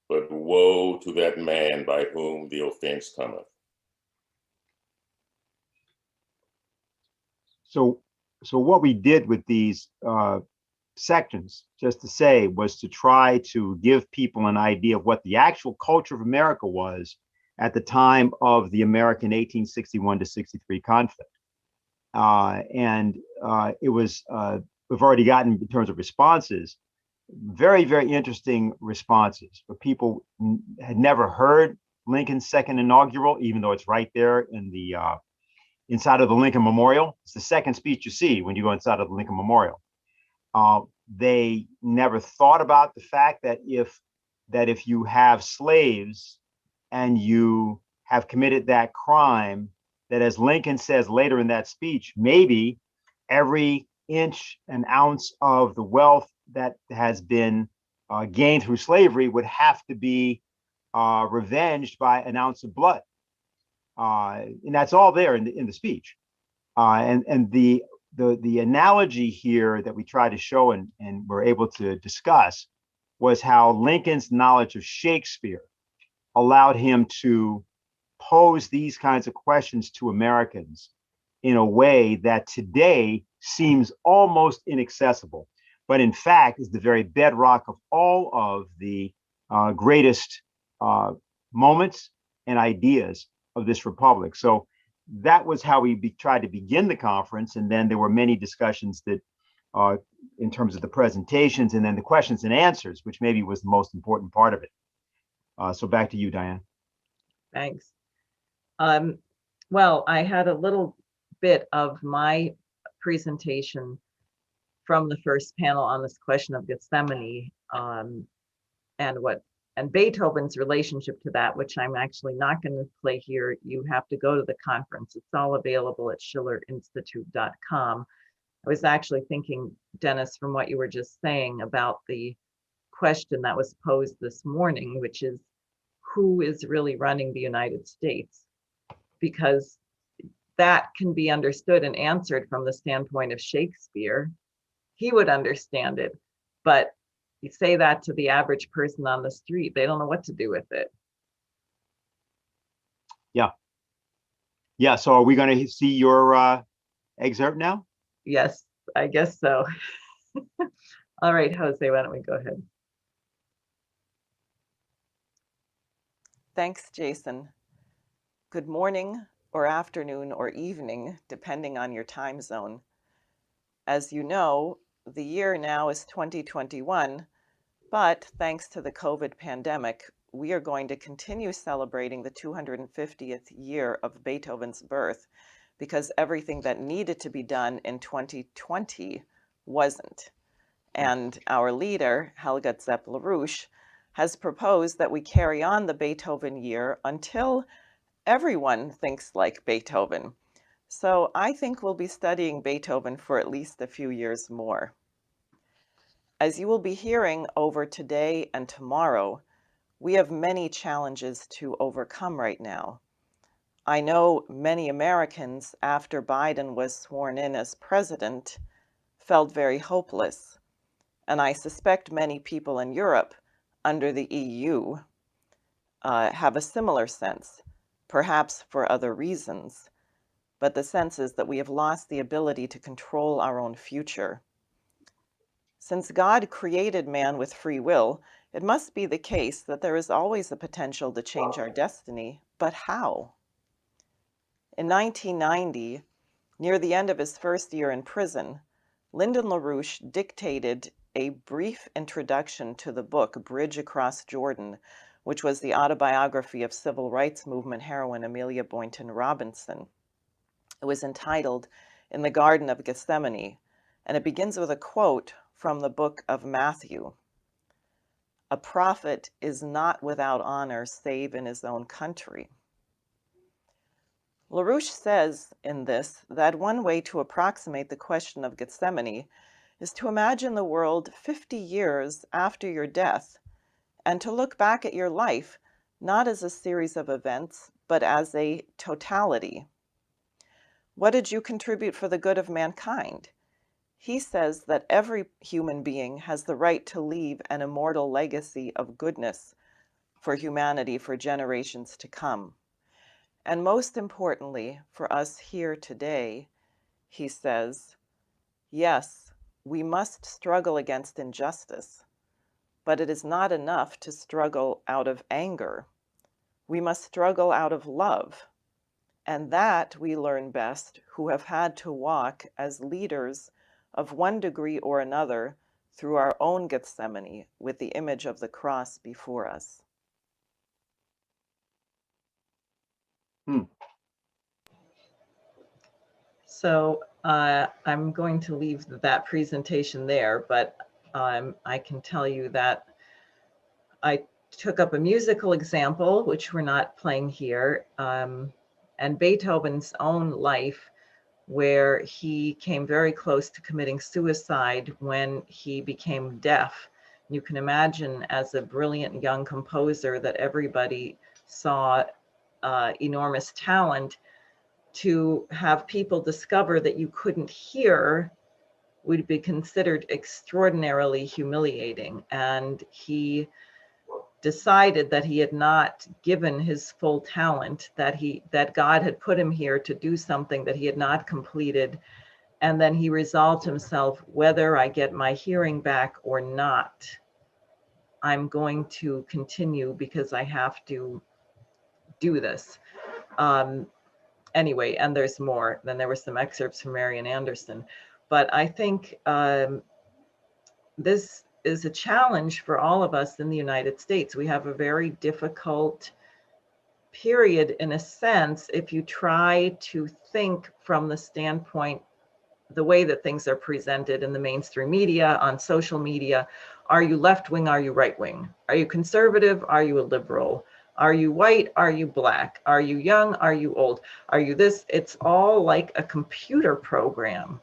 S7: but woe to that man by whom the offense cometh.
S2: So what we did with these sections, just to say, was to try to give people an idea of what the actual culture of America was at the time of the American 1861 to 63 conflict. It was, we've already gotten, in terms of responses, very, very interesting responses. But people had never heard Lincoln's second inaugural, even though it's right there in the inside of the Lincoln Memorial. It's the second speech you see when you go inside of the Lincoln Memorial. They never thought about the fact that if you have slaves and you have committed that crime, that, as Lincoln says later in that speech, maybe every inch and ounce of the wealth that has been gained through slavery would have to be revenged by an ounce of blood. And that's all there in the speech. And the analogy here that we tried to show and were able to discuss was how Lincoln's knowledge of Shakespeare allowed him to pose these kinds of questions to Americans in a way that today seems almost inaccessible, but in fact is the very bedrock of all of the greatest moments and ideas of this republic. So that was how we tried to begin the conference. And then there were many discussions that in terms of the presentations and then the questions and answers, which maybe was the most important part of it. So back to you, Diane.
S1: Thanks. Well, I had a little bit of my presentation from the first panel on this question of Gethsemane and Beethoven's relationship to that, which I'm actually not going to play here. You have to go to the conference. It's all available at schillerinstitute.com. I was actually thinking, Dennis, from what you were just saying about the question that was posed this morning, which is, who is really running the United States? Because that can be understood and answered from the standpoint of Shakespeare. He would understand it, but you say that to the average person on the street, they don't know what to do with it.
S2: Yeah. So are we going to see your excerpt now?
S1: Yes, I guess so. All right, Jose, why don't we go ahead?
S8: Thanks, Jason. Good morning or afternoon or evening, depending on your time zone. As you know, the year now is 2021, but thanks to the COVID pandemic, we are going to continue celebrating the 250th year of Beethoven's birth because everything that needed to be done in 2020 wasn't. And our leader, Helga Zepp-LaRouche, has proposed that we carry on the Beethoven year until everyone thinks like Beethoven. So I think we'll be studying Beethoven for at least a few years more. As you will be hearing over today and tomorrow, we have many challenges to overcome right now. I know many Americans, after Biden was sworn in as president, felt very hopeless. And I suspect many people in Europe, under the EU, have a similar sense, perhaps for other reasons. But the sense is that we have lost the ability to control our own future. Since God created man with free will, it must be the case that there is always the potential to change our destiny, but how? In 1990, near the end of his first year in prison, Lyndon LaRouche dictated a brief introduction to the book Bridge Across Jordan, which was the autobiography of civil rights movement heroine Amelia Boynton Robinson. It was entitled In the Garden of Gethsemane, and it begins with a quote from the book of Matthew. "A prophet is not without honor save in his own country." LaRouche says in this that one way to approximate the question of Gethsemane is to imagine the world 50 years after your death and to look back at your life not as a series of events, but as a totality. What did you contribute for the good of mankind? He says that every human being has the right to leave an immortal legacy of goodness for humanity for generations to come. And most importantly, for us here today, he says, yes, we must struggle against injustice, but it is not enough to struggle out of anger. We must struggle out of love. And that we learn best who have had to walk as leaders of one degree or another through our own Gethsemane with the image of the cross before us.
S1: So I'm going to leave that presentation there, but I can tell you that I took up a musical example, which we're not playing here, and Beethoven's own life, where he came very close to committing suicide when he became deaf. You can imagine, as a brilliant young composer that everybody saw enormous talent, to have people discover that you couldn't hear would be considered extraordinarily humiliating. And he decided that he had not given his full talent, that God had put him here to do something that he had not completed. And then he resolved himself, whether I get my hearing back or not, I'm going to continue because I have to do this. Anyway, and there's more. Then there were some excerpts from Marian Anderson. But I think this is a challenge for all of us in the United States. We have a very difficult period, in a sense, if you try to think from the standpoint, the way that things are presented in the mainstream media, on social media. Are you left wing? Are you right wing? Are you conservative? Are you a liberal? Are you white? Are you black? Are you young? Are you old? Are you this? It's all like a computer program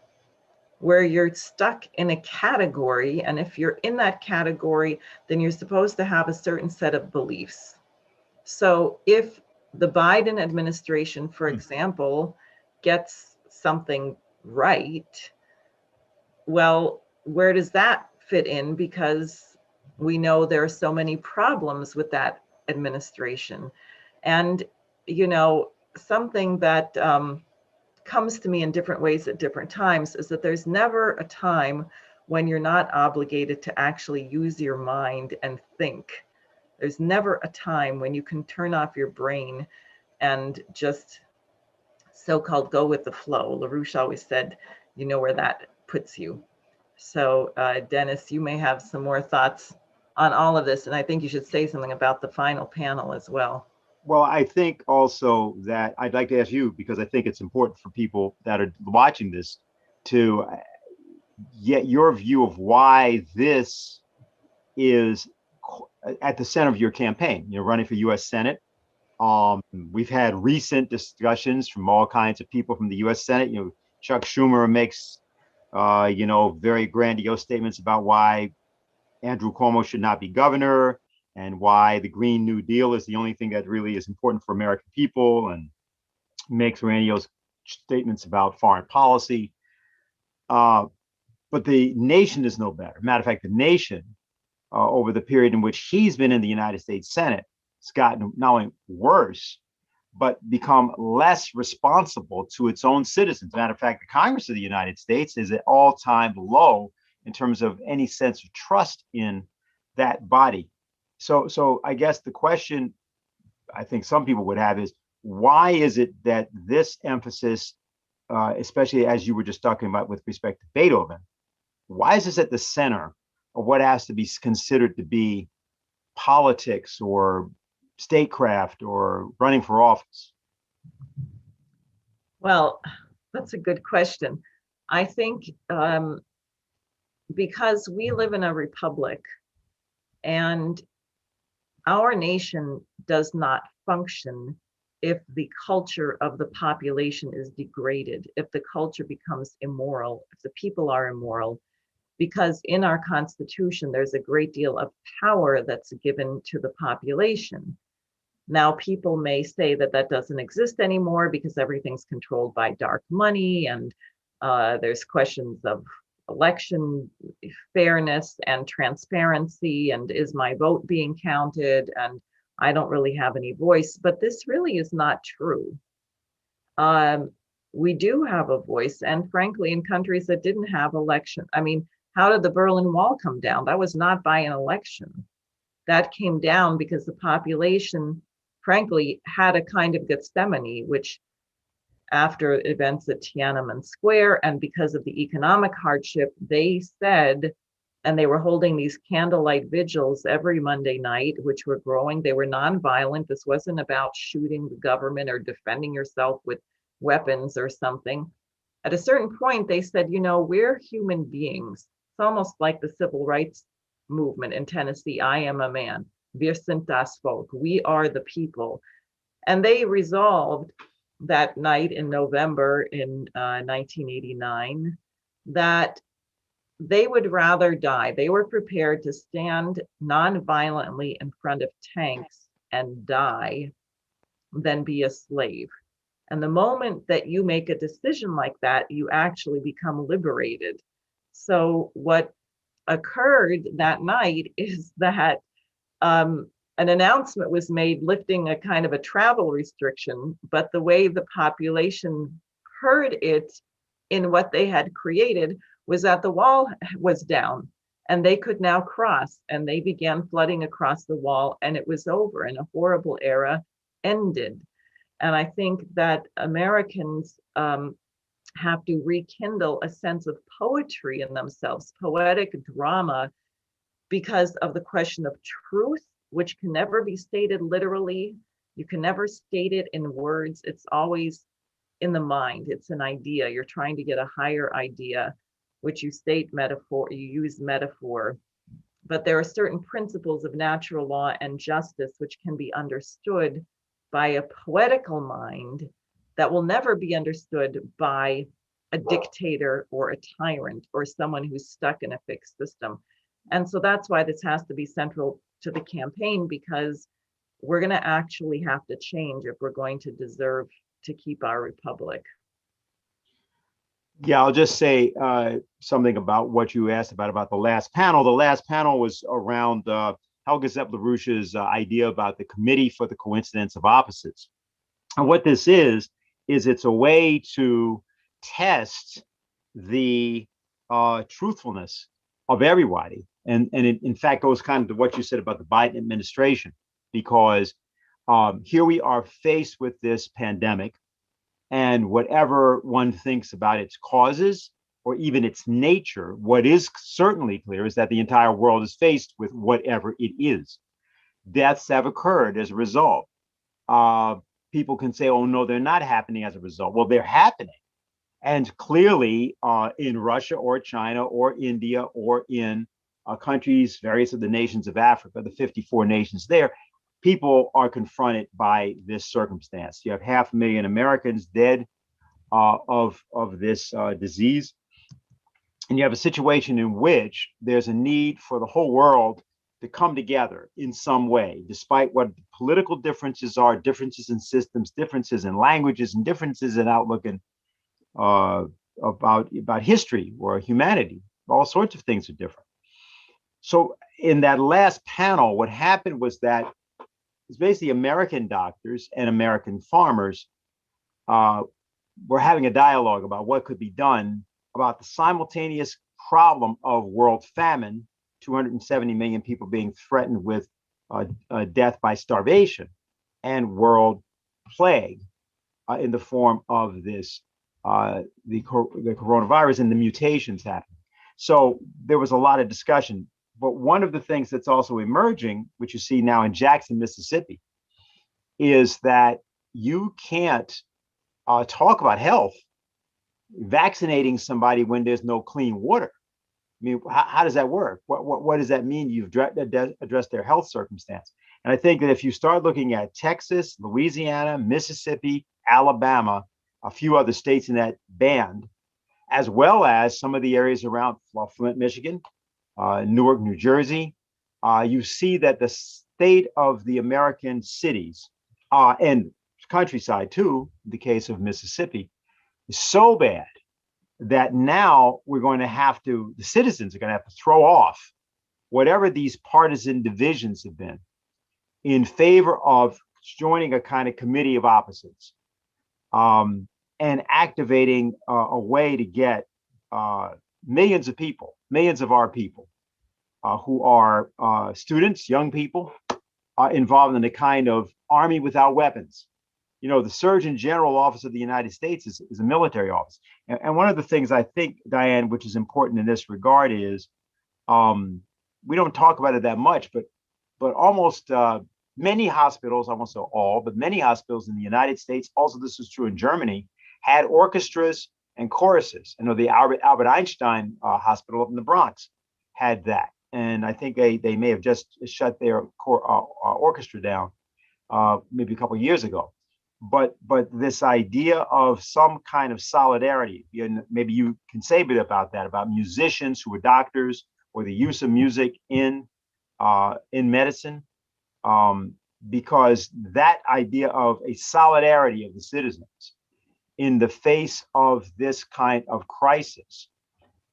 S1: where you're stuck in a category. And if you're in that category, then you're supposed to have a certain set of beliefs. So if the Biden administration, for example, gets something right, well, where does that fit in? Because we know there are so many problems with that administration. And, you know, something that comes to me in different ways at different times is that there's never a time when you're not obligated to actually use your mind and think. There's never a time when you can turn off your brain and just so-called go with the flow. LaRouche always said, you know where that puts you. So Dennis, you may have some more thoughts on all of this, and I think you should say something about the final panel as well.
S2: Well, I think also that I'd like to ask you, because I think it's important for people that are watching this to get your view of why this is at the center of your campaign. You're running for U.S. Senate. We've had recent discussions from all kinds of people from the U.S. Senate. You know, Chuck Schumer makes, very grandiose statements about why Andrew Cuomo should not be governor and why the Green New Deal is the only thing that really is important for American people, and makes grandiose statements about foreign policy. But the nation is no better. Matter of fact, the nation, over the period in which he's been in the United States Senate, has gotten not only worse, but become less responsible to its own citizens. Matter of fact, the Congress of the United States is at all-time low in terms of any sense of trust in that body. So I guess the question I think some people would have is, why is it that this emphasis, especially as you were just talking about with respect to Beethoven, why is this at the center of what has to be considered to be politics or statecraft or running for office?
S1: Well, that's a good question. I think because we live in a republic and our nation does not function if the culture of the population is degraded, if the culture becomes immoral, if the people are immoral, because in our Constitution, there's a great deal of power that's given to the population. Now, people may say that that doesn't exist anymore because everything's controlled by dark money, and there's questions of election fairness and transparency, and is my vote being counted? And I don't really have any voice, but this really is not true. We do have a voice, and frankly, in countries that didn't have election, I mean, how did the Berlin Wall come down? That was not by an election. That came down because the population, frankly, had a kind of Gethsemane, which after events at Tiananmen Square and because of the economic hardship, they said, and they were holding these candlelight vigils every Monday night, which were growing. They were nonviolent. This wasn't about shooting the government or defending yourself with weapons or something. At a certain point, they said, you know, we're human beings. It's almost like the civil rights movement in Tennessee. I am a man. Wir sind das Volk. We are the people. And they resolved that night in November in 1989 that they would rather die. They were prepared to stand nonviolently in front of tanks and die than be a slave. And the moment that you make a decision like that, you actually become liberated. So what occurred that night is that an announcement was made lifting a kind of a travel restriction, but the way the population heard it in what they had created was that the wall was down and they could now cross, and they began flooding across the wall, and it was over and a horrible era ended. And I think that Americans have to rekindle a sense of poetry in themselves, poetic drama, because of the question of truth, which can never be stated literally. You can never state it in words. It's always in the mind. It's an idea. You're trying to get a higher idea, which you state metaphor, you use metaphor. But there are certain principles of natural law and justice which can be understood by a poetical mind that will never be understood by a dictator or a tyrant or someone who's stuck in a fixed system. And so that's why this has to be central to the campaign, because we're going to actually have to change if we're going to deserve to keep our republic.
S2: Yeah, I'll just say something about what you asked about the last panel. The last panel was around Helga Zepp-LaRouche's idea about the Committee for the Coincidence of Opposites. And what this is it's a way to test the truthfulness of everybody. And it, in fact, goes kind of to what you said about the Biden administration, because here we are faced with this pandemic, and whatever one thinks about its causes or even its nature, what is certainly clear is that the entire world is faced with whatever it is. Deaths have occurred as a result. People can say, oh, no, they're not happening as a result. Well, they're happening. And clearly in Russia or China or India or in countries, various of the nations of Africa, the 54 nations there, people are confronted by this circumstance. You have 500,000 Americans dead of this disease. And you have a situation in which there's a need for the whole world to come together in some way, despite what political differences are, differences in systems, differences in languages, and differences in outlook and about history or humanity. All sorts of things are different. So in that last panel, what happened was that it's basically American doctors and American farmers were having a dialogue about what could be done about the simultaneous problem of world famine, 270 million people being threatened with death by starvation, and world plague in the form of this the coronavirus and the mutations happening. So there was a lot of discussion. one of the things that's also emerging, which you see now in Jackson, Mississippi, is that you can't talk about health vaccinating somebody when there's no clean water. I mean, how does that work? What does that mean? You've addressed their health circumstance. And I think that if you start looking at Texas, Louisiana, Mississippi, Alabama, a few other states in that band, as well as some of the areas around Flint, Michigan, Newark, New Jersey, you see that the state of the American cities and countryside too, in the case of Mississippi, is so bad that now we're going to have to, the citizens are going to have to throw off whatever these partisan divisions have been in favor of joining a kind of committee of opposites, and activating a way to get millions of people, millions of our people who are students, young people, involved in a kind of army without weapons. You know, the Surgeon General Office of the United States is a military office. And one of the things I think, Diane, which is important in this regard is, we don't talk about it that much, but almost many hospitals, I won't say all, but many hospitals in the United States, also this is true in Germany, had orchestras and choruses. I know the Albert Einstein Hospital up in the Bronx had that. And I think they may have just shut their orchestra down maybe a couple of years ago. But this idea of some kind of solidarity, and maybe you can say a bit about that, about musicians who are doctors, or the use of music in medicine, because that idea of a solidarity of the citizens in the face of this kind of crisis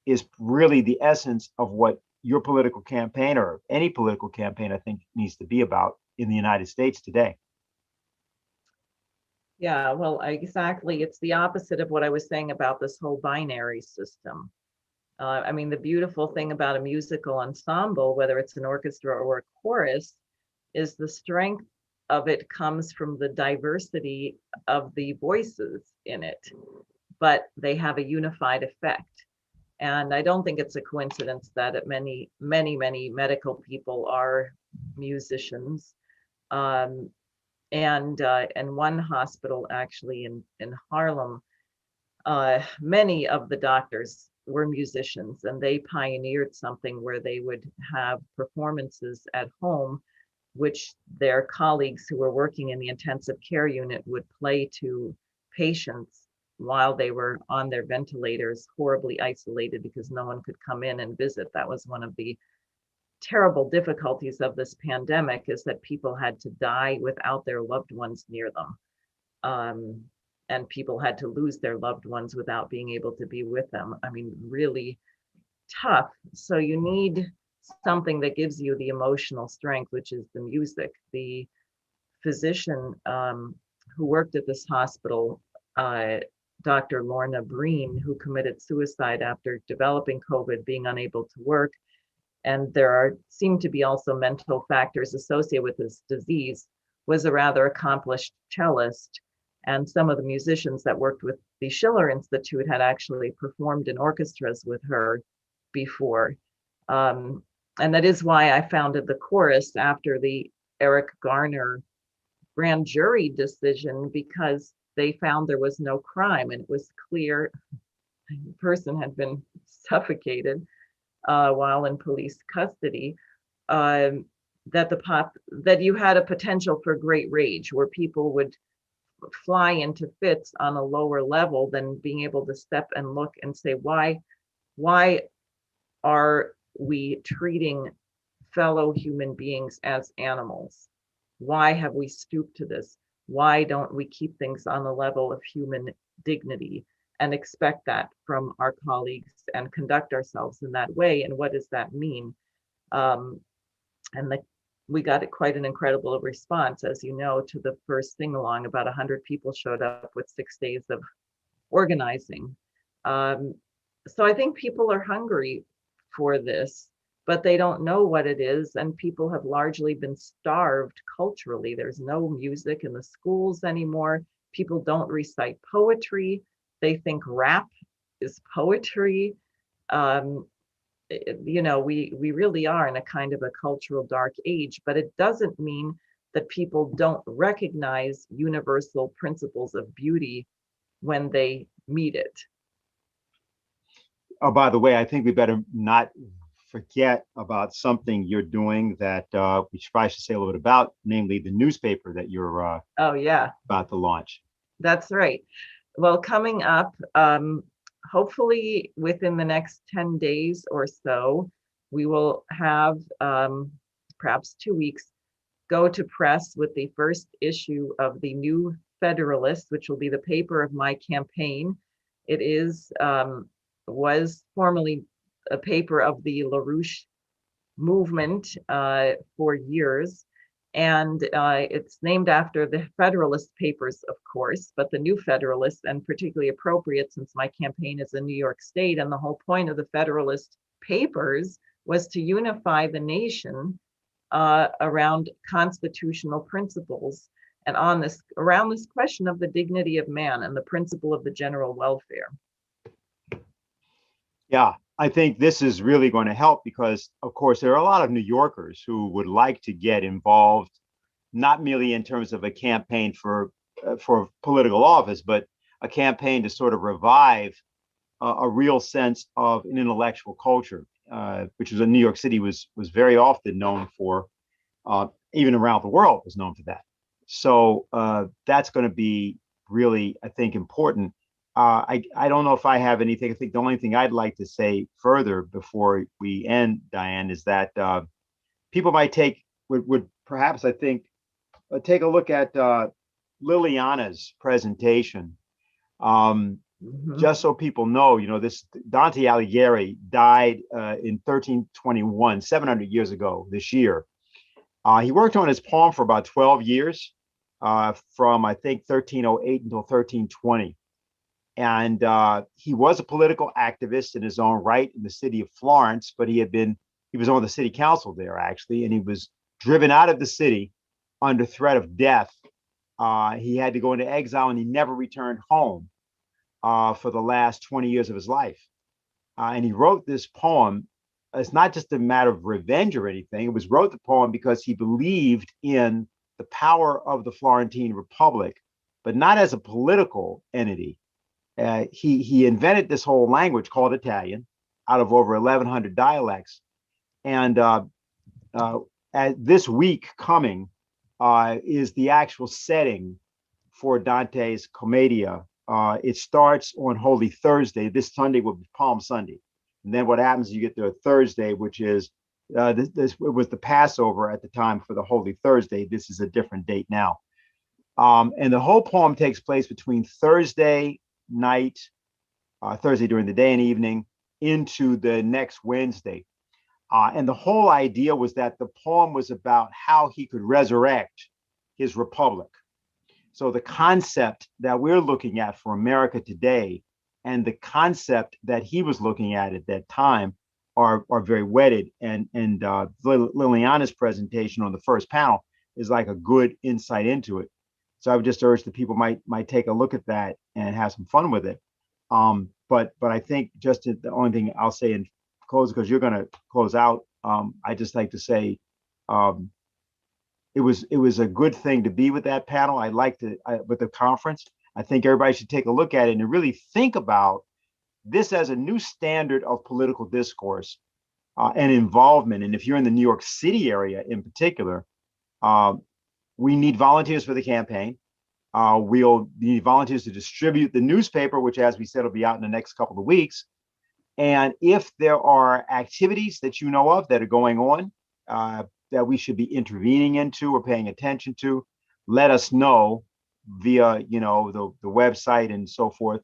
S2: is really the essence of what your political campaign, or any political campaign, I think, needs to be about in the United States today.
S1: Yeah, well, exactly. It's the opposite of what I was saying about this whole binary system. I mean, the beautiful thing about a musical ensemble, whether it's an orchestra or a chorus, is the strength of it comes from the diversity of the voices in it, but they have a unified effect. And I don't think it's a coincidence that many medical people are musicians. And one hospital actually in Harlem, many of the doctors were musicians, and they pioneered something where they would have performances at home, which their colleagues who were working in the intensive care unit would play to patients while they were on their ventilators, horribly isolated because no one could come in and visit. That was one of the terrible difficulties of this pandemic, is that people had to die without their loved ones near them. And people had to lose their loved ones without being able to be with them. I mean, really tough. So you need something that gives you the emotional strength, which is the music. The physician who worked at this hospital, Dr. Lorna Breen, who committed suicide after developing COVID, being unable to work, and there seem to be also mental factors associated with this disease, was a rather accomplished cellist. And some of the musicians that worked with the Schiller Institute had actually performed in orchestras with her before. And that is why I founded the chorus after the Eric Garner grand jury decision, because they found there was no crime, and it was clear the person had been suffocated while in police custody, that you had a potential for great rage, where people would fly into fits on a lower level than being able to step and look and say, why are we treating fellow human beings as animals? Why have we stooped to this? Why don't we keep things on the level of human dignity and expect that from our colleagues and conduct ourselves in that way? And what does that mean? We got quite an incredible response, as you know, to the first sing-along. About 100 people showed up with 6 days of organizing. So I think people are hungry for this, but they don't know what it is. And people have largely been starved culturally. There's no music in the schools anymore. People don't recite poetry. They think rap is poetry. we really are in a kind of a cultural dark age, but it doesn't mean that people don't recognize universal principles of beauty when they meet it.
S2: Oh, by the way, I think we better not forget about something you're doing that we probably should say a little bit about, namely the newspaper that you're
S1: Oh, yeah,
S2: about to launch.
S1: that's right. Well, coming up, hopefully within the next 10 days or so, we will have perhaps 2 weeks go to press with the first issue of the New Federalist, which will be the paper of my campaign. It was formerly a paper of the LaRouche movement for years. And it's named after the Federalist Papers, of course, but the New Federalist, and particularly appropriate since my campaign is in New York State. And the whole point of the Federalist Papers was to unify the nation around constitutional principles and around this question of the dignity of man and the principle of the general welfare.
S2: Yeah, I think this is really going to help because, of course, there are a lot of New Yorkers who would like to get involved, not merely in terms of a campaign for political office, but a campaign to sort of revive a real sense of an intellectual culture, which was in New York City was very often known for, even around the world was known for that. So that's going to be really, I think, important. I don't know if I have anything. I think the only thing I'd like to say further before we end, Diane, is that people might would perhaps, I think, take a look at Liliana's presentation. Just so people know, this Dante Alighieri died in 1321, 700 years ago this year. He worked on his poem for about 12 years, from I think 1308 until 1320. And he was a political activist in his own right in the city of Florence, but he was on the city council there actually, and he was driven out of the city under threat of death. He had to go into exile and he never returned home for the last 20 years of his life. And he wrote this poem. It's not just a matter of revenge or anything. It was wrote the poem because he believed in the power of the Florentine Republic, but not as a political entity. He invented this whole language called Italian out of over 1,100 dialects. And this week coming is the actual setting for Dante's Commedia. It starts on Holy Thursday. This Sunday will be Palm Sunday. And then what happens is you get to Thursday, which is, it was the Passover at the time for the Holy Thursday. This is a different date now. And the whole poem takes place between Thursday night, Thursday during the day and evening, into the next Wednesday. And the whole idea was that the poem was about how he could resurrect his republic. So the concept that we're looking at for America today and the concept that he was looking at that time are very wedded. And Liliana's presentation on the first panel is like a good insight into it. So I would just urge that people might take a look at that and have some fun with it. But I think just the only thing I'll say in close, because you're going to close out, I just like to say it was a good thing to be with that panel. I liked it with the conference. I think everybody should take a look at it and really think about this as a new standard of political discourse and involvement. And if you're in the New York City area in particular, we need volunteers for the campaign. We'll need volunteers to distribute the newspaper, which, as we said, will be out in the next couple of weeks. And if there are activities that you know of that are going on that we should be intervening into or paying attention to, let us know via the website and so forth,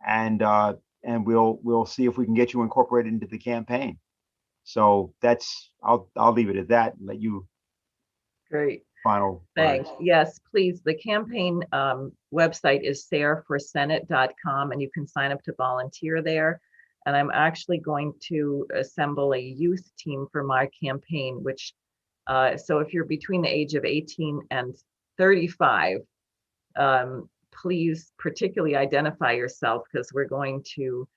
S2: and we'll see if we can get you incorporated into the campaign. So I'll leave it at that and let you.
S1: Great.
S2: Final
S1: Thanks.
S2: words.
S1: Yes, please. The campaign website is sareforsenate.com, and you can sign up to volunteer there. And I'm actually going to assemble a youth team for my campaign, which so if you're between the age of 18 and 35, please particularly identify yourself, because we're going to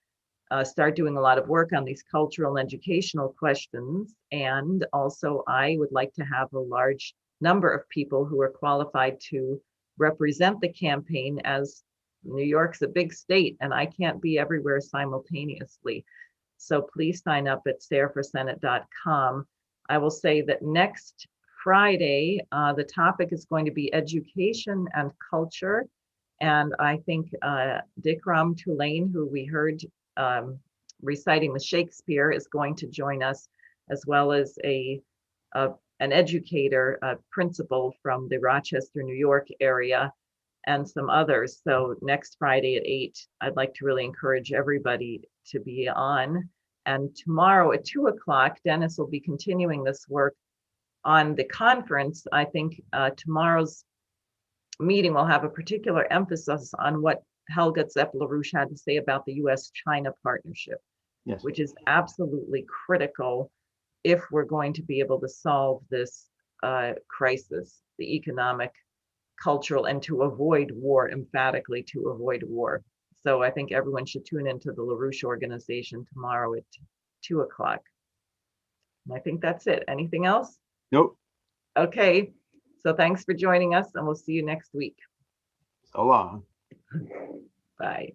S1: start doing a lot of work on these cultural and educational questions. And also, I would like to have a large number of people who are qualified to represent the campaign, as New York's a big state and I can't be everywhere simultaneously. So please sign up at sarahforsenate.com. I will say that next Friday, the topic is going to be education and culture. And I think Dikram Tulane, who we heard reciting the Shakespeare, is going to join us, as well as an educator, a principal from the Rochester, New York area, and some others. So next Friday at 8, I'd like to really encourage everybody to be on. And tomorrow at 2 o'clock, Dennis will be continuing this work on the conference. I think tomorrow's meeting will have a particular emphasis on what Helga Zepp-LaRouche had to say about the US-China partnership,
S2: Yes.
S1: which is absolutely critical if we're going to be able to solve this crisis, the economic, cultural, and to avoid war, emphatically to avoid war. So I think everyone should tune into the LaRouche organization tomorrow at 2 o'clock. And I think that's it. Anything else?
S2: Nope.
S1: Okay. So thanks for joining us, and we'll see you next week.
S2: So long.
S1: Bye.